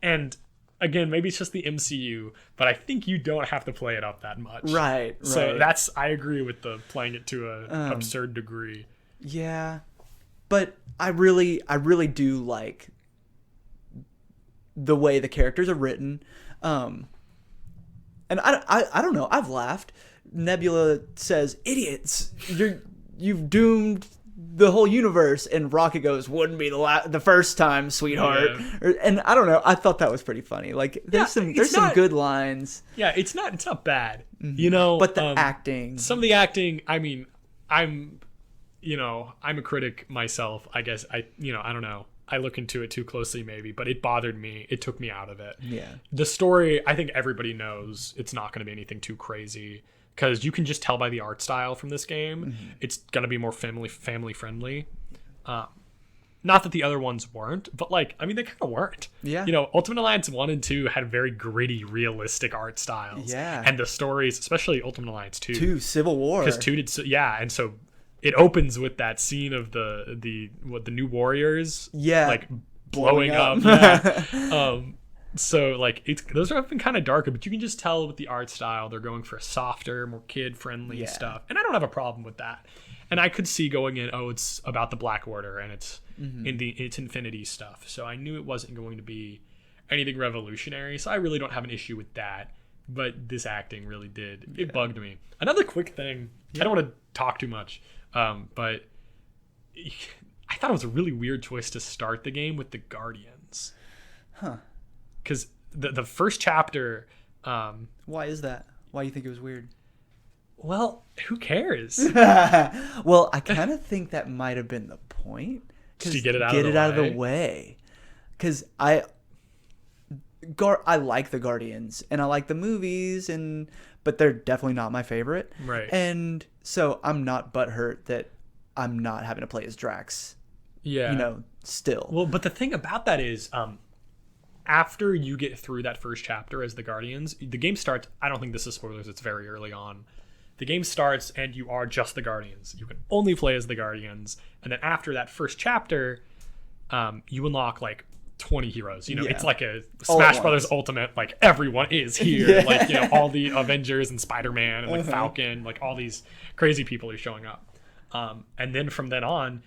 and again, maybe it's just the MCU, but I think you don't have to play it up that much. Right. So I agree with the playing it to a absurd degree. Yeah, but I really do like the way the characters are written, and I don't know. I've laughed. Nebula says, "Idiots, you've doomed the whole universe," and Rocket goes, "Wouldn't be the first time, sweetheart." And I don't know. I thought that was pretty funny. Like, there's some good lines. Yeah, it's not bad. But the acting, some of the acting. I mean, I'm a critic myself. I guess I don't know. I look into it too closely maybe, but it bothered me. It took me out of it. Yeah. The story, I think everybody knows it's not going to be anything too crazy. Because you can just tell by the art style from this game, it's going to be more family friendly. Not that the other ones weren't, but they kind of weren't. Yeah. Ultimate Alliance 1 and 2 had very gritty, realistic art styles. Yeah. And the stories, especially Ultimate Alliance 2. 2, Civil War. Because 2 did, and so it opens with that scene of the New Warriors. Yeah. Blowing up. Yeah. So those have been kind of darker, but you can just tell with the art style they're going for a softer, more kid-friendly stuff, and I don't have a problem with that. And I could see going in, it's about the Black Order, and it's in its Infinity stuff. So I knew it wasn't going to be anything revolutionary. So I really don't have an issue with that. But this acting really did. It bugged me. Another quick thing. I don't want to talk too much, but I thought it was a really weird choice to start the game with the Guardians. Huh. Because the first chapter... Why is that? Why do you think it was weird? Well, who cares? Well, I kind of think that might have been the point. Just to get it out of the way. Because I like the Guardians and I like the movies, but they're definitely not my favorite. Right. And so I'm not butthurt that I'm not having to play as Drax. Yeah. Still. Well, but the thing about that is, after you get through that first chapter as the Guardians, the game starts. I don't think this is spoilers. It's very early on. The game starts and you are just the Guardians. You can only play as the Guardians. And then after that first chapter, you unlock like 20 heroes. It's like a Smash Brothers Ultimate. Like everyone is here. Like all the Avengers and Spider-Man and like Falcon. Like all these crazy people are showing up. And then from then on,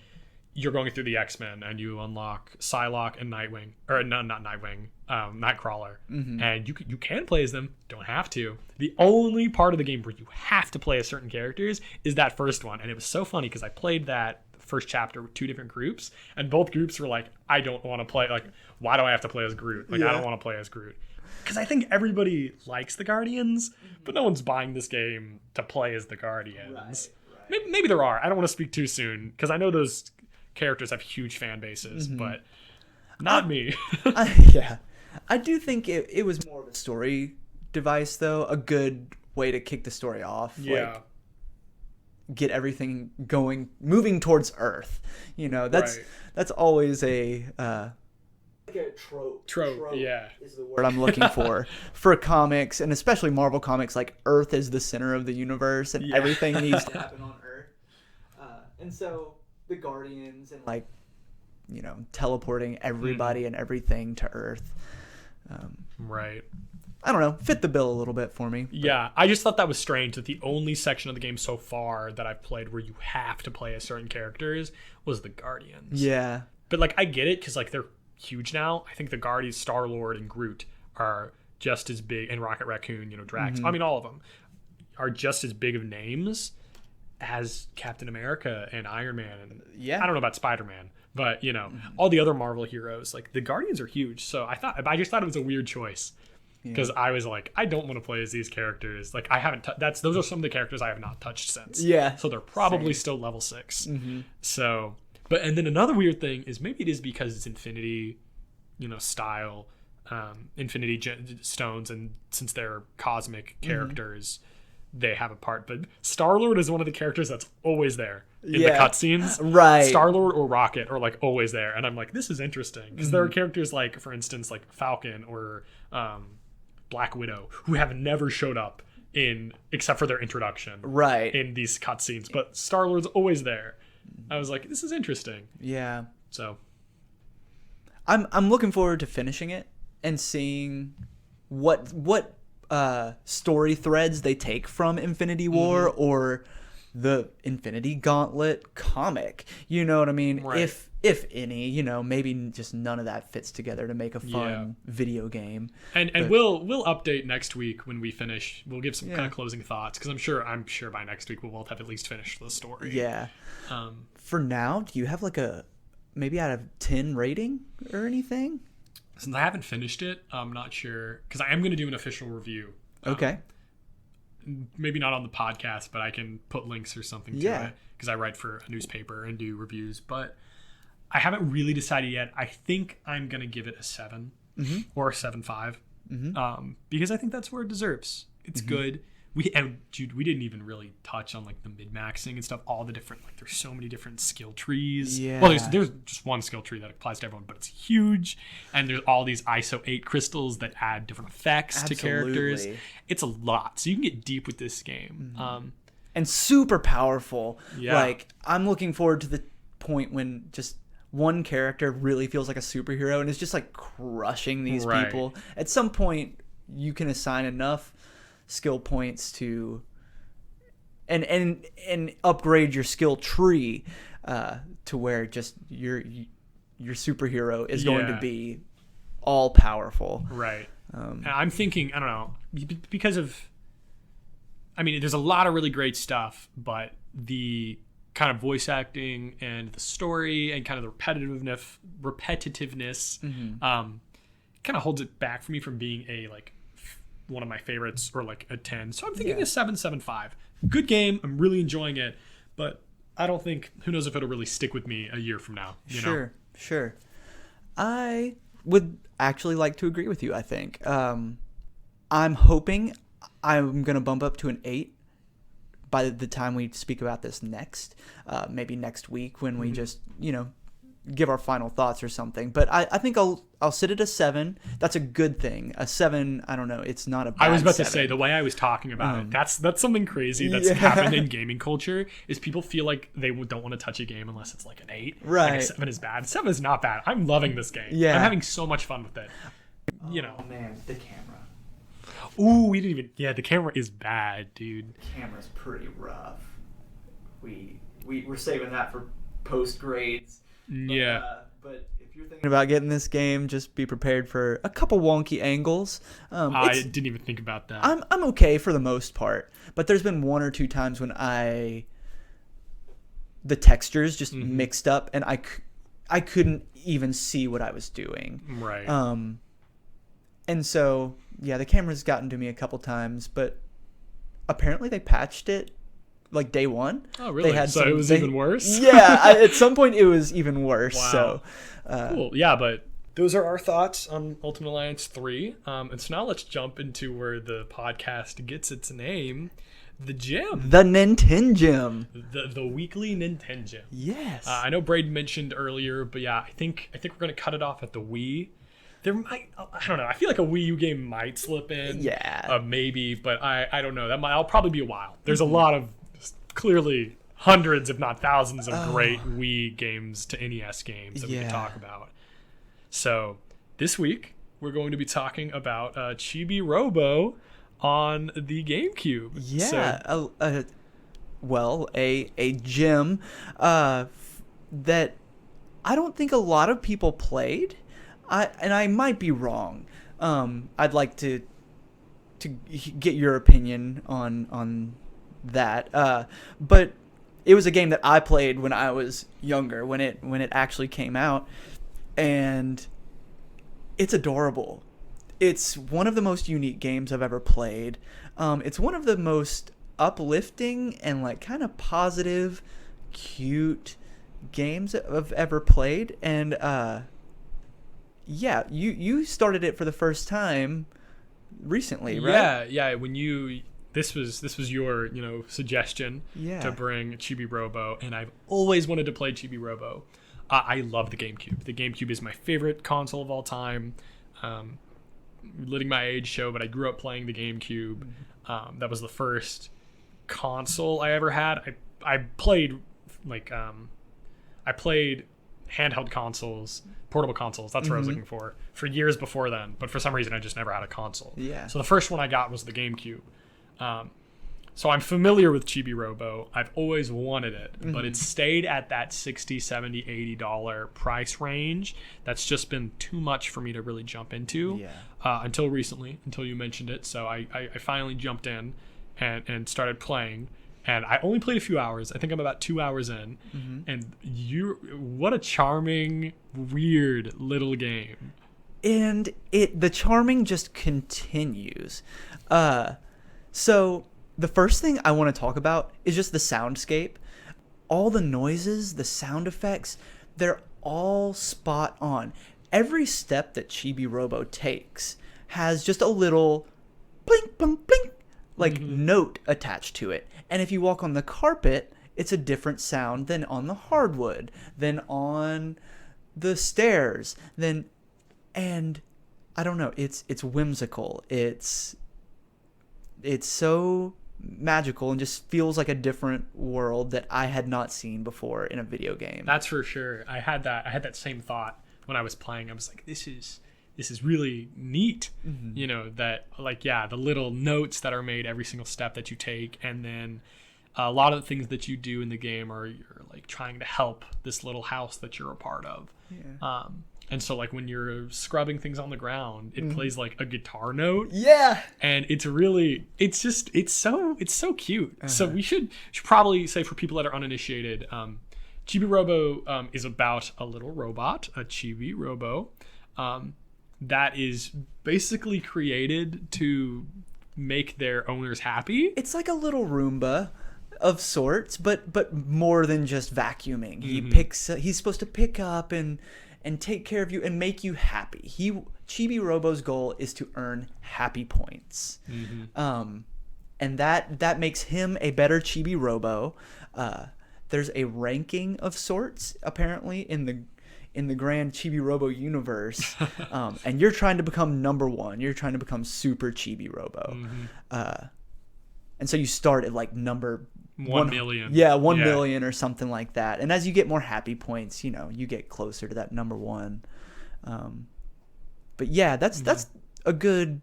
you're going through the X-Men and you unlock Psylocke and Nightwing, or no, not Nightwing, Nightcrawler, and you can play as them. Don't have to. The only part of the game where you have to play as certain characters is that first one, and it was so funny because I played that first chapter with two different groups, and both groups were like, I don't want to play. Like, why do I have to play as Groot? Like, I don't want to play as Groot. Because I think everybody likes the Guardians, but no one's buying this game to play as the Guardians. Right. Maybe there are. I don't want to speak too soon because I know those characters have huge fan bases, but not me. I do think it was more of a story device, though. A good way to kick the story off. Yeah. Like, get everything going, moving towards Earth. That's always a trope. Yeah, is the word I'm looking for comics, and especially Marvel comics. Like Earth is the center of the universe, and everything needs to happen on Earth. And so the Guardians and like teleporting everybody and everything to Earth. Right. I don't know, fit the bill a little bit for me. Yeah, I just thought that was strange that the only section of the game so far that I've played where you have to play as certain characters was the Guardians. Yeah. But like I get it because like they're huge now. I think the Guardians, Star-Lord and Groot are just as big, and Rocket Raccoon, Drax. I mean, all of them are just as big of names as Captain America and Iron Man. And I don't know about Spider-Man, but all the other Marvel heroes, like the Guardians are huge. So I just thought it was a weird choice. Because I was like, I don't want to play as these characters. Like I haven't. Those are some of the characters I have not touched since. Yeah. So they're probably still level 6. So, and then another weird thing is maybe it is because it's Infinity, style, Infinity Stones, and since they're cosmic characters, they have a part. But Star-Lord is one of the characters that's always there in the cutscenes. Right. Star-Lord or Rocket are like always there, and I'm like, this is interesting because there are characters like, for instance, like Falcon or Black Widow, who have never showed up except for their introduction in these cutscenes, but Star-Lord's always there. I was like, this is interesting. Yeah. So I'm looking forward to finishing it and seeing what story threads they take from Infinity War or the Infinity Gauntlet comic. You know what I mean? Right. If any, maybe just none of that fits together to make a fun video game. And we'll update next week when we finish. We'll give some kind of closing thoughts because I'm sure by next week we'll both have at least finished the story. Yeah. For now, do you have like a maybe out of 10 rating or anything? Since I haven't finished it, I'm not sure because I am going to do an official review. Okay. Maybe not on the podcast, but I can put links or something to it because I write for a newspaper and do reviews. But I haven't really decided yet. I think I'm going to give it a 7 or a 7.5 because I think that's where it deserves. It's good. We didn't even really touch on like the min-maxing and stuff. All the different, like there's so many different skill trees. Yeah. Well, there's just one skill tree that applies to everyone, but it's huge. And there's all these ISO 8 crystals that add different effects to characters. It's a lot. So you can get deep with this game. And super powerful. Yeah. Like I'm looking forward to the point when just one character really feels like a superhero and is just like crushing these people. At some point you can assign enough skill points to and upgrade your skill tree to where just your superhero is going to Yeah. be all powerful. Right. And I'm thinking, I don't know, because of, I mean, there's a lot of really great stuff, but the kind of voice acting and the story and kind of the repetitiveness kind of holds it back for me from being a like one of my favorites or like a 10. So I'm thinking a 7.75. Good game. I'm really enjoying it, but I don't think, who knows if it'll really stick with me a year from now. You know? Sure. I would actually like to agree with you, I think. I'm hoping I'm going to bump up to an 8 by the time we speak about this next. Maybe next week when we just, give our final thoughts or something. But I think I'll sit at a 7. That's a good thing. A 7, I don't know. It's not a bad I was about 7. to say, the way I was talking about it, that's something crazy that's happened in gaming culture, is people feel like they don't want to touch a game unless it's like an 8. Right. Like a 7 is bad. 7 is not bad. I'm loving this game. Yeah. I'm having so much fun with it. Oh, man. The camera. Ooh, we didn't even... Yeah, the camera is bad, dude. The camera's pretty rough. We're saving that for post grades. But if you're thinking about getting this game, just be prepared for a couple wonky angles. I didn't even think about that. I'm okay for the most part, but there's been 1 or 2 times when the textures just mixed up and I couldn't even see what I was doing. Right. And so the camera's gotten to me a couple times, but apparently they patched it like day 1. Oh, really? It was even worse? Yeah, at some point it was even worse. Wow. So cool. Yeah, but those are our thoughts on Ultimate Alliance 3. And so now let's jump into where the podcast gets its name, the gem. The NintenGem. The weekly NintenGem. Yes. I know Braydon mentioned earlier, but yeah, I think we're going to cut it off at the Wii. There might, I don't know, I feel like a Wii U game might slip in. Yeah. Maybe, but I don't know. That'll probably be a while. There's a lot of, clearly hundreds, if not thousands, of great Wii games to NES games that we can talk about. So this week we're going to be talking about Chibi-Robo on the GameCube. Yeah. A gem that I don't think a lot of people played. I might be wrong. I'd like to get your opinion on that. But it was a game that I played when I was younger, when it actually came out, and it's adorable. It's one of the most unique games I've ever played. It's one of the most uplifting and like kind of positive, cute games I've ever played. And you started it for the first time recently, right? Yeah. When this was your suggestion to bring Chibi-Robo, and I've always wanted to play Chibi-Robo. I love the GameCube. The GameCube is my favorite console of all time. Letting my age show, but I grew up playing the GameCube. That was the first console I ever had. I played handheld consoles, portable consoles. That's what I was looking for years before then. But for some reason, I just never had a console. Yeah. So the first one I got was the GameCube. So I'm familiar with Chibi-Robo. I've always wanted it, but it stayed at that $60, $70, $80 price range. That's just been too much for me to really jump into until recently, until you mentioned it. So I finally jumped in and started playing. And I only played a few hours. I think I'm about 2 hours in. And what a charming, weird little game. And the charming just continues. So the first thing I want to talk about is just the soundscape. All the noises, the sound effects, they're all spot on. Every step that Chibi-Robo takes has just a little blink, blink, blink, like note attached to it. And if you walk on the carpet, it's a different sound than on the hardwood, than on the stairs, and I don't know, it's whimsical. It's so magical and just feels like a different world that I had not seen before in a video game. That's for sure. I had that same thought when I was playing. I was like, this is really neat. That the little notes that are made every single step that you take, and then a lot of the things that you do in the game are you're like trying to help this little house that you're a part of. Yeah. And so like when you're scrubbing things on the ground, it plays like a guitar note. Yeah. And it's so cute. So we should probably say, for people that are uninitiated, Chibi-Robo is about a little robot, a Chibi-Robo, that is basically created to make their owners happy. It's like a little Roomba of sorts, but more than just vacuuming. He's supposed to pick up and take care of you and make you happy. Chibi-Robo's goal is to earn happy points. And that makes him a better Chibi-Robo. There's a ranking of sorts apparently in the grand Chibi-Robo universe. And you're trying to become number 1. You're trying to become super Chibi-Robo. And so you start at like number 1 million. Yeah, 1 million or something like that. And as you get more happy points, you get closer to that number 1. But yeah, that's a good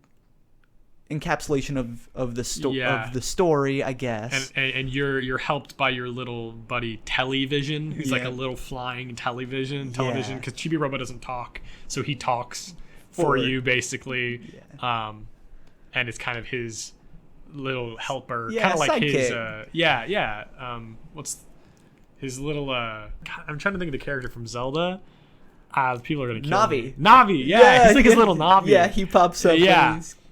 encapsulation of the story, I guess. And you're helped by your little buddy Television, who's like a little flying television, because Chibi-Robo doesn't talk, so he talks for you basically. And it's kind of his little helper, kind of like his what's his little God, I'm trying to think of the character from Zelda. People are gonna kill me. Navi, he's like his little Navi. Yeah, he pops up.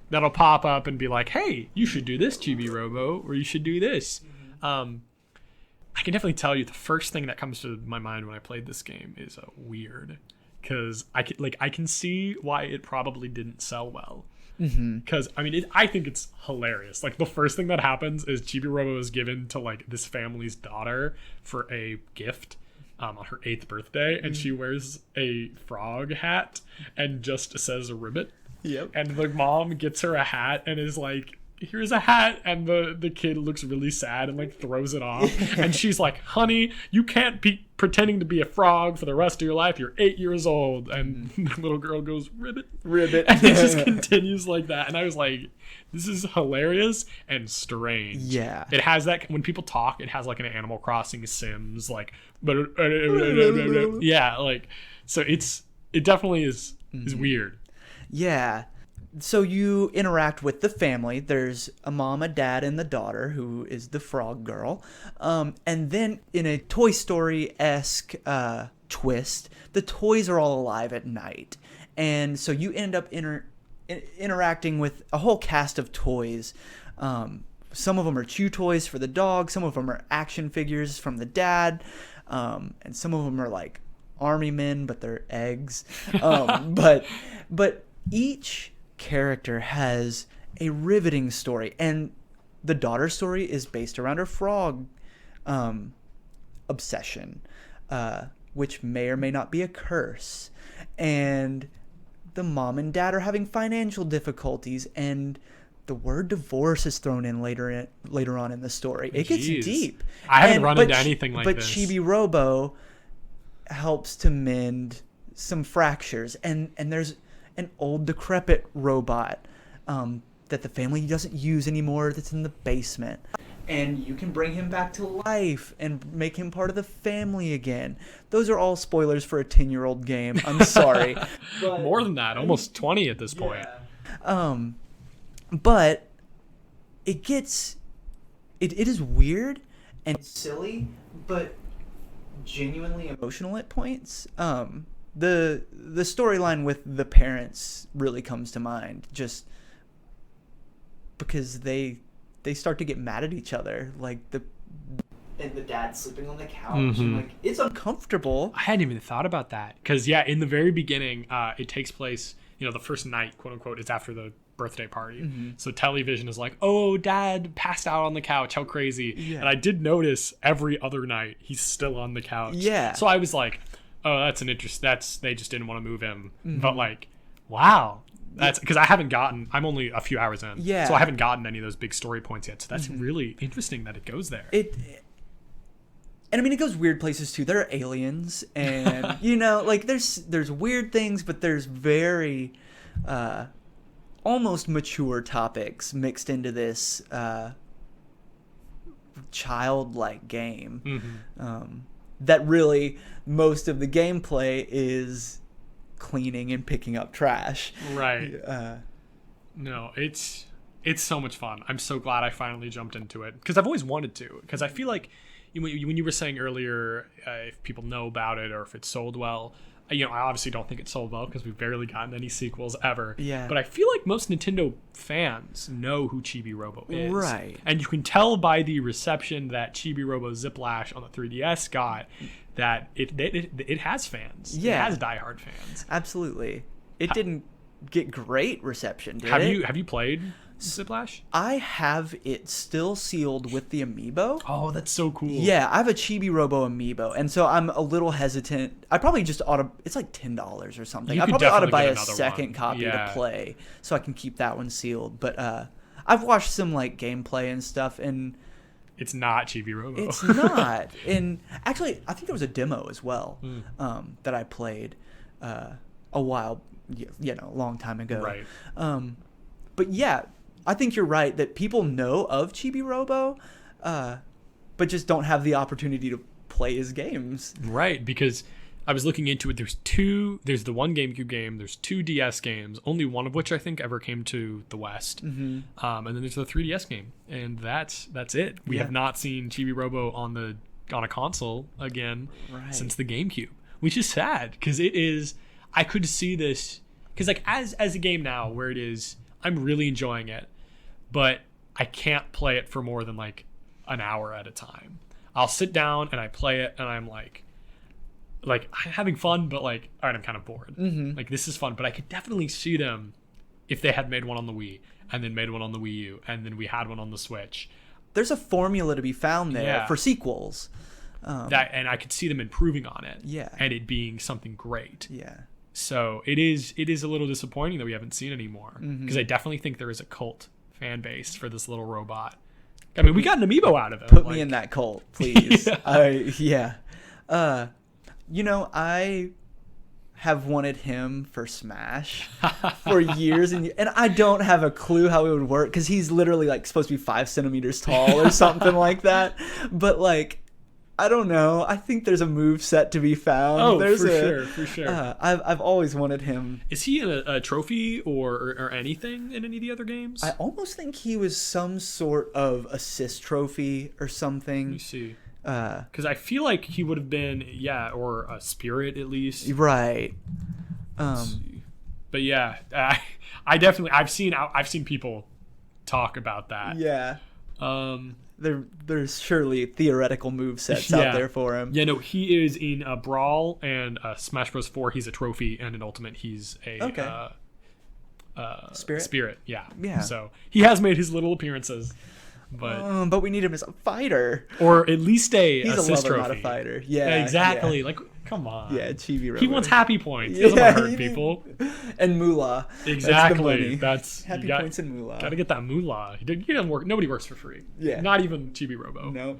That'll pop up and be like, hey, you should do this, Chibi-Robo, or you should do this. I can definitely tell you the first thing that comes to my mind when I played this game is weird, because I can see why it probably didn't sell well. Because I think it's hilarious. Like, the first thing that happens is Chibi-Robo is given to like this family's daughter for a gift on her 8th birthday, and she wears a frog hat and just says ribbit. Yep. And the mom gets her a hat and is like, here's a hat, and the kid looks really sad and like throws it off. And she's like, honey, you can't be pretending to be a frog for the rest of your life. You're 8 years old. And the little girl goes, ribbit. And it just continues like that. And I was like, this is hilarious and strange. Yeah. It has that, when people talk, it has like an Animal Crossing Sims, like, yeah, like, so it definitely is weird. Yeah. So you interact with the family. There's a mom, a dad, and the daughter, who is the frog girl. And then in a Toy Story-esque twist, the toys are all alive at night. And so you end up interacting with a whole cast of toys. Some of them are chew toys for the dog. Some of them are action figures from the dad. And some of them are like army men, but they're eggs. But each character has a riveting story, and the daughter's story is based around her frog obsession, which may or may not be a curse. And the mom and dad are having financial difficulties, and the word divorce is thrown in later on in the story. It gets deep. I haven't run into anything like this. But Chibi-Robo helps to mend some fractures, and there's an old decrepit robot that the family doesn't use anymore, that's in the basement. And you can bring him back to life and make him part of the family again. Those are all spoilers for a 10-year-old game. I'm sorry. But, more than that, almost 20 at this point. But it is weird and silly, but genuinely emotional at points. The storyline with the parents really comes to mind, just because they start to get mad at each other, like the dad sleeping on the couch, and like it's uncomfortable. I hadn't even thought about that, because in the very beginning, it takes place, the first night, quote unquote, it's after the birthday party. So Television is like, oh, dad passed out on the couch, how crazy. And I did notice every other night he's still on the couch. So I was like, oh, that's they just didn't want to move him. But like, wow, that's because I'm only a few hours in, so I haven't gotten any of those big story points yet, so that's really interesting that it goes there. And I mean, it goes weird places too. There are aliens, and like there's weird things, but there's very almost mature topics mixed into this childlike game. Mm-hmm. That really most of the gameplay is cleaning and picking up trash. Right. No, it's so much fun. I'm so glad I finally jumped into it because I've always wanted to. Because I feel like when you were saying earlier, if people know about it or if it's sold well, I obviously don't think it's sold well because we've barely gotten any sequels ever. Yeah. But I feel like most Nintendo fans know who Chibi-Robo is. Right. And you can tell by the reception that Chibi-Robo Ziplash on the 3DS got that it has fans. Yeah. It has diehard fans. Absolutely. It didn't get great reception, did it? Have you played Ziplash? I have it still sealed with the amiibo. Oh, that's so cool. Yeah, I have a Chibi-Robo amiibo, and so I'm a little hesitant. I probably just ought to. It's like $10 or something. You I could probably ought to definitely buy get a another second one. copy Yeah. to play, so I can keep that one sealed. But I've watched some like gameplay and stuff, and It's not Chibi-Robo. it's not. And actually, I think there was a demo as well that I played a while, a long time ago. Right. But yeah, I think you're right that people know of Chibi-Robo, but just don't have the opportunity to play his games. Right, because I was looking into it. There's the one GameCube game, there's 2 DS games, only one of which I think ever came to the West. Mm-hmm. And then there's the 3DS game, and that's it. We have not seen Chibi-Robo on a console again since the GameCube, which is sad because it is. I could see this because like as a game now where it is, I'm really enjoying it, but I can't play it for more than like an hour at a time. I'll sit down and I play it and I'm like I'm having fun, but like, all right, I'm kind of bored. Mm-hmm. Like this is fun, but I could definitely see them if they had made one on the Wii and then made one on the Wii U and then we had one on the Switch. There's a formula to be found there for sequels. And I could see them improving on it. Yeah. And it being something great. Yeah. So it is a little disappointing that we haven't seen anymore because I definitely think there is a cult fan base for this little robot. I mean, we got an amiibo out of it. Put me in that cult, please. Yeah. I have wanted him for Smash for years, and I don't have a clue how it would work because he's literally like supposed to be 5 centimeters tall or something like that. But like, I don't know. I think there's a move set to be found. Oh, for sure. I've always wanted him. Is he a trophy or anything in any of the other games? I almost think he was some sort of assist trophy or something. Let me see. Because I feel like he would have been, or a spirit at least. Right. But yeah, I've seen people talk about that. Yeah. There's surely theoretical move sets out there for him. Yeah, no, he is in Brawl and Smash Bros. 4. He's a trophy, and in Ultimate, he's a spirit. Yeah. So he has made his little appearances, but we need him as a fighter, or at least he's a assist lover, trophy. not a fighter. Yeah, exactly. Yeah. Like, come on. Yeah, Chibi-Robo. He wants happy points. He doesn't want to hurt people. And moolah. Exactly. That's happy points and moolah. Gotta get that moolah. He doesn't work. Nobody works for free. Yeah. Not even Chibi-Robo. No.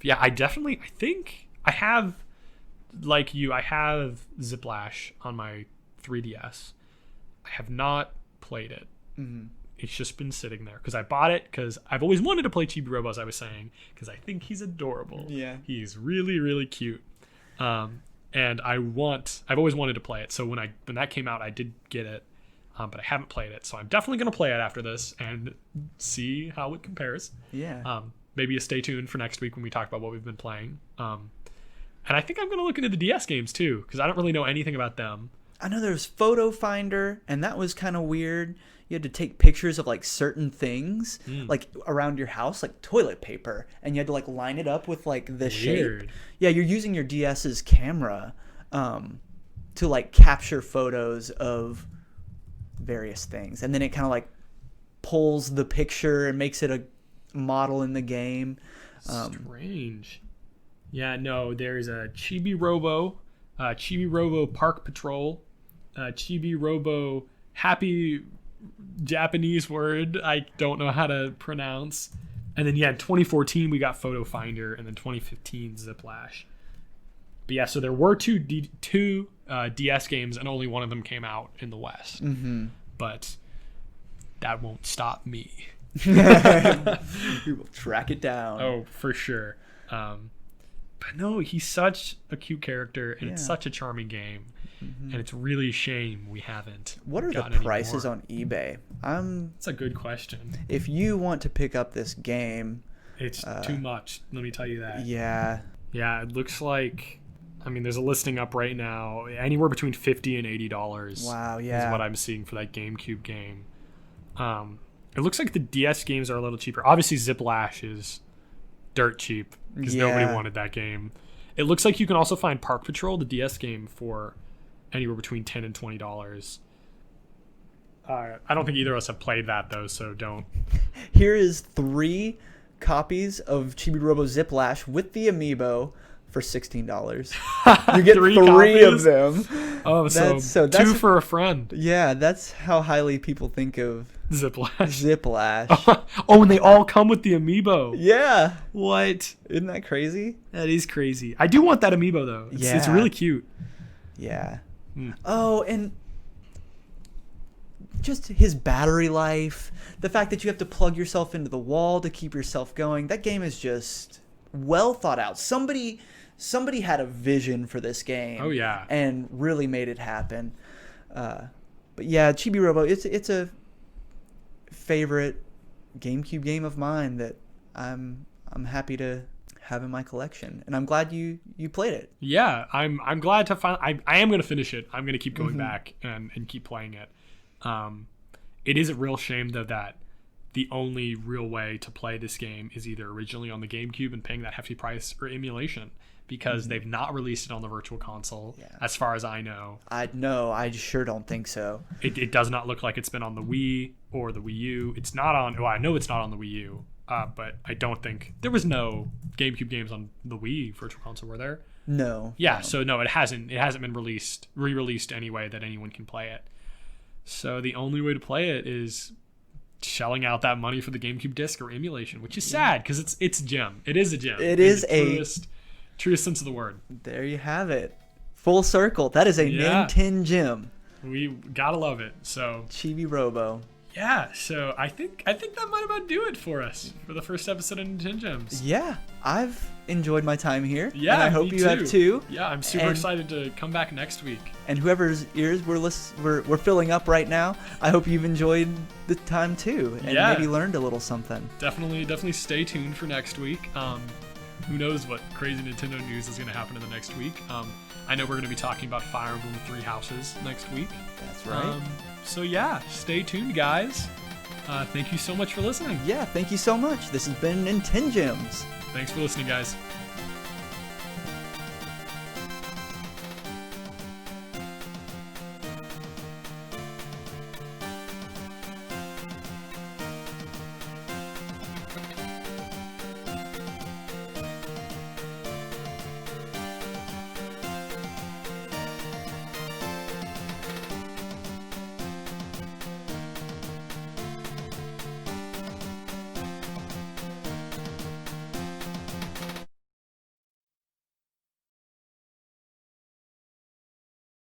Yeah, I think I have, like you, I have Ziplash on my 3DS. I have not played it. Mm-hmm. It's just been sitting there because I bought it because I've always wanted to play Chibi-Robo, as I was saying, because I think he's adorable. Yeah. He's really, really cute. And I've always wanted to play it. So when that came out, I did get it, but I haven't played it. So I'm definitely going to play it after this and see how it compares. Yeah. Maybe stay tuned for next week when we talk about what we've been playing. And I think I'm going to look into the DS games too, because I don't really know anything about them. I know there's Photo Finder, and that was kind of weird. You had to take pictures of like certain things, like around your house, like toilet paper, and you had to like line it up with like the shape. Yeah, you're using your DS's camera to like capture photos of various things, and then it kind of like pulls the picture and makes it a model in the game. Strange. Yeah, no, there's a Chibi-Robo, Chibi-Robo Park Patrol, Chibi-Robo Happy Japanese word I don't know how to pronounce. And then, in 2014, we got Photo Finder, and then 2015, Ziplash. But yeah, so there were two DS games, and only one of them came out in the West. Mm-hmm. But that won't stop me. We will track it down. Oh, for sure. But no, he's such a cute character, and it's such a charming game. And it's really a shame we haven't. What are the gotten any prices more. on eBay? That's a good question. If you want to pick up this game, It's too much. Let me tell you that. yeah, It looks like. I mean, there's a listing up right now, anywhere between $50 and $80. Wow, is yeah. what I'm seeing for that GameCube game. It looks like the DS games are a little cheaper. Obviously, Ziplash is dirt cheap because nobody wanted that game. It looks like you can also find Park Patrol, the DS game, for anywhere between $10 and $20. I don't think either of us have played that though, so don't. Here is 3 copies of Chibi-Robo Ziplash with the amiibo for $16. You get 3 of them. Oh, That's 2 for a friend. Yeah, that's how highly people think of Ziplash. Ziplash. Oh, and they all come with the amiibo. Yeah. What? Isn't that crazy? That is crazy. I do want that amiibo though. It's really cute. Yeah. Oh, and just his battery life, the fact that you have to plug yourself into the wall to keep yourself going. That game is just well thought out. Somebody had a vision for this game. Oh yeah. And really made it happen. But yeah, Chibi-Robo, it's a favorite GameCube game of mine that I'm happy to have in my collection, and I'm glad you played it. Yeah, I'm glad to find. I am gonna finish it. I'm gonna keep going back and keep playing it. It is a real shame though that the only real way to play this game is either originally on the GameCube and paying that hefty price, or emulation, because they've not released it on the Virtual Console, as far as I know. I sure don't think so. It does not look like it's been on the Wii or the Wii U. It's not on. Well, I know it's not on the Wii U. But I don't think there was no GameCube games on the Wii Virtual Console, were there? No. Yeah, so no, it hasn't been re-released anyway that anyone can play it. So the only way to play it is shelling out that money for the GameCube disc or emulation, which is sad because it's a gem. It is a gem. It is truest sense of the word. There you have it. Full circle. That is a NintenGem. We gotta love it. So Chibi-Robo. Yeah, so I think that might about do it for us for the first episode of NintenGems. Yeah, I've enjoyed my time here. Yeah, and I hope you have too. Yeah, I'm super excited to come back next week. And whoever's ears we're filling up right now, I hope you've enjoyed the time too, and maybe learned a little something. Definitely stay tuned for next week. Who knows what crazy Nintendo news is going to happen in the next week. I know we're going to be talking about Fire Emblem 3 Houses next week. That's right. So yeah, stay tuned, guys. Thank you so much for listening. Yeah, thank you so much. This has been NintenGems. Thanks for listening, guys.